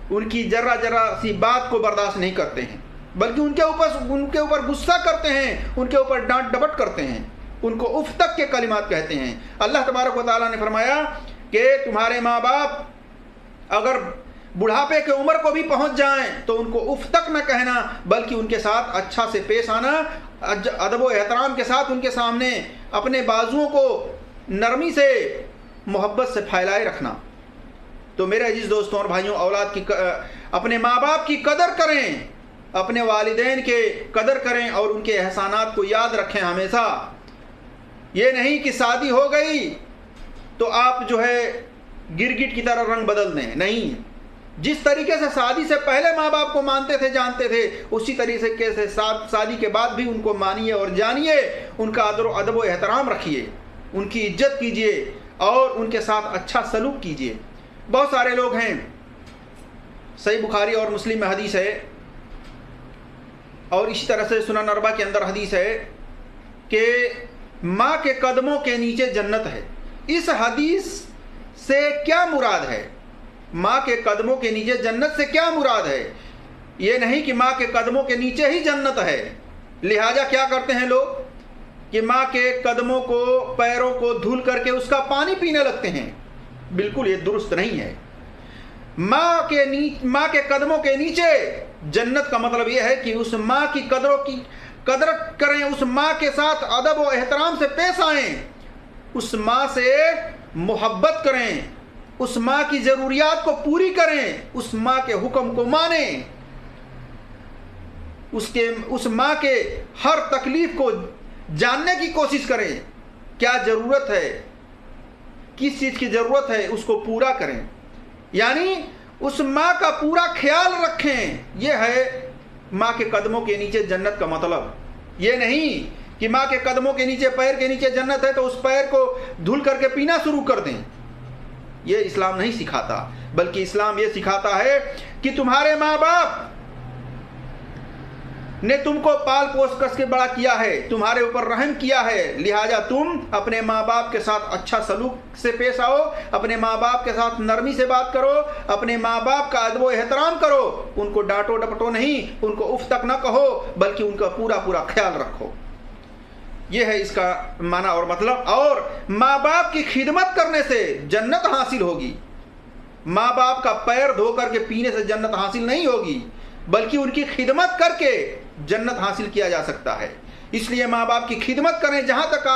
ان کی ذرا سی بات کو برداشت نہیں کرتے ہیں، بلکہ ان کے اوپر غصہ کرتے ہیں، ان کے اوپر ڈانٹ ڈپٹ کرتے ہیں، ان کو اف تک کے کلمات کہتے ہیں۔ اللہ تبارک و تعالیٰ نے فرمایا کہ تمہارے ماں باپ اگر بڑھاپے کے عمر کو بھی پہنچ جائیں تو ان کو اف تک نہ کہنا، بلکہ ان کے ساتھ اچھا سے پیش آنا، ادب و احترام کے ساتھ ان کے سامنے اپنے بازوؤں کو نرمی سے محبت سے پھیلائے رکھنا۔ تو میرے عزیز دوستوں اور بھائیوں، اپنے ماں باپ کی قدر کریں، اپنے والدین کے قدر کریں اور ان کے احسانات کو یاد رکھیں ہمیشہ۔ یہ نہیں کہ شادی ہو گئی تو آپ جو ہے گرگٹ کی طرح رنگ بدل دیں، نہیں، جس طریقے سے شادی سے پہلے ماں باپ کو مانتے تھے جانتے تھے، اسی طریقے سے شادی کے بعد بھی ان کو مانیے اور جانیے، ان کا ادب و احترام رکھیے، ان کی عزت کیجیے اور ان کے ساتھ اچھا سلوک کیجیے۔ بہت سارے لوگ ہیں، صحیح بخاری اور مسلم میں حدیث ہے، اور اسی طرح سے سنن اربعہ کے اندر حدیث ہے کہ ماں کے قدموں کے نیچے جنت ہے۔ اس حدیث سے کیا مراد ہے؟ ماں کے قدموں کے نیچے جنت سے کیا مراد ہے؟ یہ نہیں کہ ماں کے قدموں کے نیچے ہی جنت ہے، لہٰذا کیا کرتے ہیں لوگ کہ ماں کے قدموں کو، پیروں کو دھل کر کے اس کا پانی پینے لگتے ہیں۔ بالکل یہ درست نہیں ہے۔ ماں کے قدموں کے نیچے جنت کا مطلب یہ ہے کہ اس ماں کی قدر کریں، اس ماں کے ساتھ ادب و احترام سے پیش آئیں، اس ماں سے محبت کریں، اس ماں کی ضروریات کو پوری کریں، اس ماں کے حکم کو مانیں، اس ماں کے ہر تکلیف کو جاننے کی کوشش کریں، کیا ضرورت ہے، کس چیز کی ضرورت ہے، اس کو پورا کریں، یعنی اس ماں کا پورا خیال رکھیں۔ یہ ہے ماں کے قدموں کے نیچے جنت کا مطلب۔ یہ نہیں کہ ماں کے قدموں کے نیچے، پیر کے نیچے جنت ہے تو اس پیر کو دھل کر کے پینا شروع کر دیں، یہ اسلام نہیں سکھاتا، بلکہ اسلام یہ سکھاتا ہے کہ تمہارے ماں باپ نے تم کو پال پوس کر کے بڑا کیا ہے، تمہارے اوپر رحم کیا ہے، لہٰذا تم اپنے ماں باپ کے ساتھ اچھا سلوک سے پیش آؤ، اپنے ماں باپ کے ساتھ نرمی سے بات کرو، اپنے ماں باپ کا ادب و احترام کرو، ان کو ڈانٹو ڈپٹو نہیں، ان کو اف تک نہ کہو، بلکہ ان کا پورا خیال رکھو۔ یہ ہے اس کا معنی اور مطلب۔ اور ماں باپ کی خدمت کرنے سے جنت حاصل ہوگی۔ ماں باپ کا پیر دھو کر کے پینے سے جنت حاصل نہیں ہوگی، بلکہ ان کی خدمت کر کے جنت حاصل کیا جا سکتا ہے۔ اس لیے ماں باپ کی خدمت کریں، جہاں تک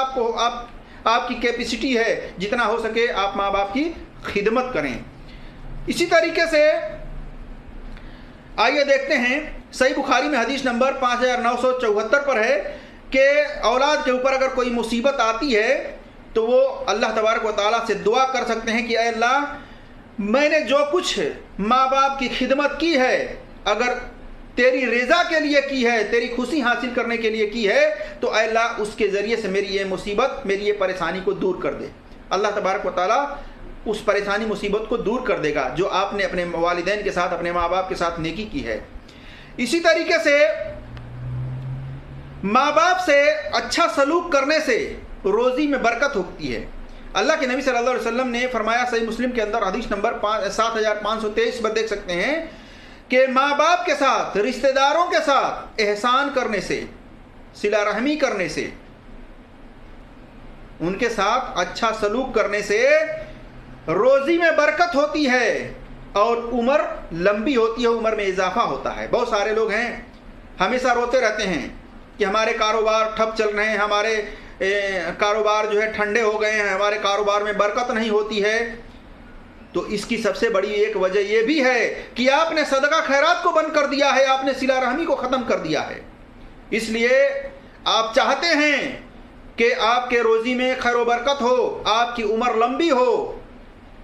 آپ کی کیپیسٹی ہے، جتنا ہو سکے آپ ماں باپ کی خدمت کریں۔ اسی طریقے سے آئیے دیکھتے ہیں، صحیح بخاری میں حدیث نمبر 5974 پر ہے کہ اولاد کے اوپر اگر کوئی مصیبت آتی ہے تو وہ اللہ تبارک و تعالیٰ سے دعا کر سکتے ہیں کہ اے اللہ، میں نے جو کچھ ماں باپ کی خدمت کی ہے، اگر تیری رضا کے لیے کی ہے، تیری خوشی حاصل کرنے کے لیے کی ہے، تو اے اللہ اس کے ذریعے سے میری یہ مصیبت، میری یہ پریشانی کو دور کر دے۔ اللہ تبارک و تعالیٰ اس پریشانی مصیبت کو دور کر دے گا جو آپ نے اپنے والدین کے ساتھ، اپنے ماں باپ کے ساتھ نیکی کی ہے۔ اسی طریقے سے ماں باپ سے اچھا سلوک کرنے سے روزی میں برکت ہوتی ہے۔ اللہ کے نبی صلی اللہ علیہ وسلم نے فرمایا، صحیح مسلم کے اندر حدیث نمبر 7523 پر دیکھ سکتے ہیں کہ ماں باپ کے ساتھ، رشتہ داروں کے ساتھ احسان کرنے سے، صلہ رحمی کرنے سے، ان کے ساتھ اچھا سلوک کرنے سے روزی میں برکت ہوتی ہے اور عمر لمبی ہوتی ہے، عمر میں اضافہ ہوتا ہے۔ بہت سارے لوگ ہیں ہمیشہ روتے رہتے ہیں کہ ہمارے کاروبار ٹھپ چل رہے ہیں، ہمارے کاروبار جو ہے ٹھنڈے ہو گئے ہیں، ہمارے کاروبار میں برکت نہیں ہوتی ہے۔ تو اس کی سب سے بڑی ایک وجہ یہ بھی ہے کہ آپ نے صدقہ خیرات کو بند کر دیا ہے، آپ نے صلہ رحمی کو ختم کر دیا ہے۔ اس لیے آپ چاہتے ہیں کہ آپ کے روزی میں خیر و برکت ہو، آپ کی عمر لمبی ہو،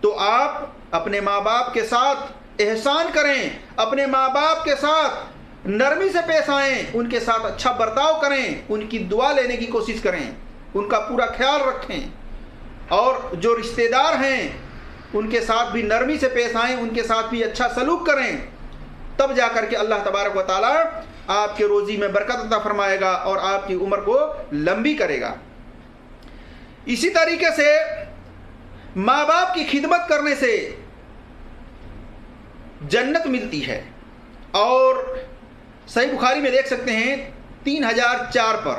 تو آپ اپنے ماں باپ کے ساتھ احسان کریں، اپنے ماں باپ کے ساتھ نرمی سے پیش آئیں، ان کے ساتھ اچھا برتاؤ کریں، ان کی دعا لینے کی کوشش کریں، ان کا پورا خیال رکھیں، اور جو رشتہ دار ہیں ان کے ساتھ بھی نرمی سے پیش آئیں، ان کے ساتھ بھی اچھا سلوک کریں۔ تب جا کر کے اللہ تبارک و تعالیٰ آپ کے روزی میں برکت عطا فرمائے گا اور آپ کی عمر کو لمبی کرے گا۔ اسی طریقے سے ماں باپ کی خدمت کرنے سے جنت ملتی ہے، اور صحیح بخاری میں دیکھ سکتے ہیں 3004 پر۔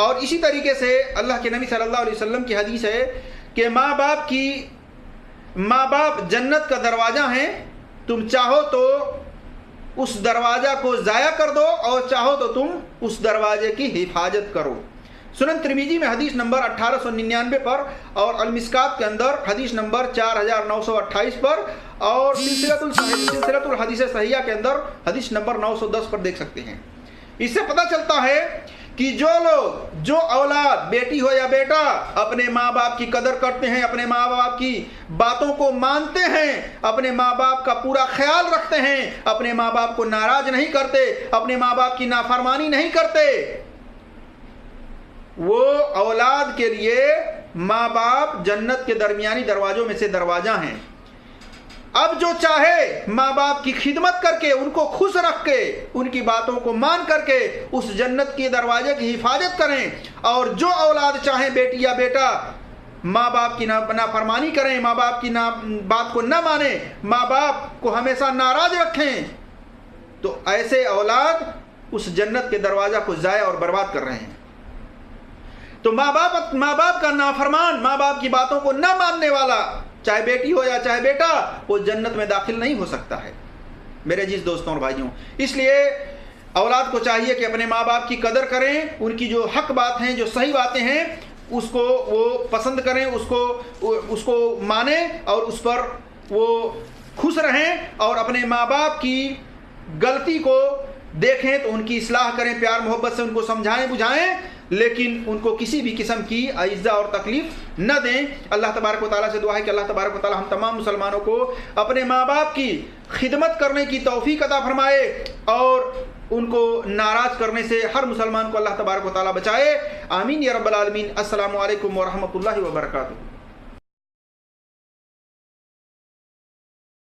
اور اسی طریقے سے اللہ کے نبی صلی اللہ علیہ وسلم کی حدیث ہے کہ ماں باپ جنت کا دروازہ ہیں، تم چاہو تو اس دروازہ کو ضائع کر دو اور چاہو تو تم اس دروازے کی حفاظت کرو۔ سنن ترمذی میں حدیث نمبر 1899 پر، اور المسکات کے اندر حدیث نمبر 4928 پر، اور سلسلۃ الحدیث صحیحہ کے اندر حدیث نمبر 910 پر دیکھ سکتے ہیں۔ اس سے پتہ چلتا ہے کہ جو اولاد، بیٹی ہو یا بیٹا، اپنے ماں باپ کی قدر کرتے ہیں، اپنے ماں باپ کی باتوں کو مانتے ہیں، اپنے ماں باپ کا پورا خیال رکھتے ہیں، اپنے ماں باپ کو ناراض نہیں کرتے، اپنے ماں باپ کی نافرمانی نہیں کرتے، وہ اولاد کے لیے ماں باپ جنت کے درمیانی دروازوں میں سے دروازہ ہیں۔ اب جو چاہے ماں باپ کی خدمت کر کے، ان کو خوش رکھ کے، ان کی باتوں کو مان کر کے اس جنت کے دروازے کی حفاظت کریں، اور جو اولاد چاہیں، بیٹی یا بیٹا، ماں باپ کی نافرمانی کریں، ماں باپ کی بات کو نہ مانیں، ماں باپ کو ہمیشہ ناراض رکھیں، تو ایسے اولاد اس جنت کے دروازہ کو ضائع اور برباد کر رہے ہیں۔ تو ماں باپ کا نافرمان، ماں باپ کی باتوں کو نہ ماننے والا، چاہے بیٹی ہو یا چاہے بیٹا، وہ جنت میں داخل نہیں ہو سکتا ہے میرے عزیز دوستوں اور بھائیوں۔ اس لیے اولاد کو چاہیے کہ اپنے ماں باپ کی قدر کریں، ان کی جو حق بات ہیں، جو صحیح باتیں ہیں، اس کو وہ پسند کریں، اس کو مانیں، اور اس پر وہ خوش رہیں، اور اپنے ماں باپ کی غلطی کو دیکھیں تو ان کی اصلاح کریں، پیار محبت سے ان کو سمجھائیں بجھائیں، لیکن ان کو کسی بھی قسم کی اذیت اور تکلیف نہ دیں۔ اللہ تبارک و تعالیٰ سے دعا ہے کہ اللہ تبارک و تعالیٰ ہم تمام مسلمانوں کو اپنے ماں باپ کی خدمت کرنے کی توفیق عطا فرمائے، اور ان کو ناراض کرنے سے ہر مسلمان کو اللہ تبارک و تعالیٰ بچائے۔ آمین یا رب العالمین۔ السلام علیکم ورحمۃ اللہ وبرکاتہ۔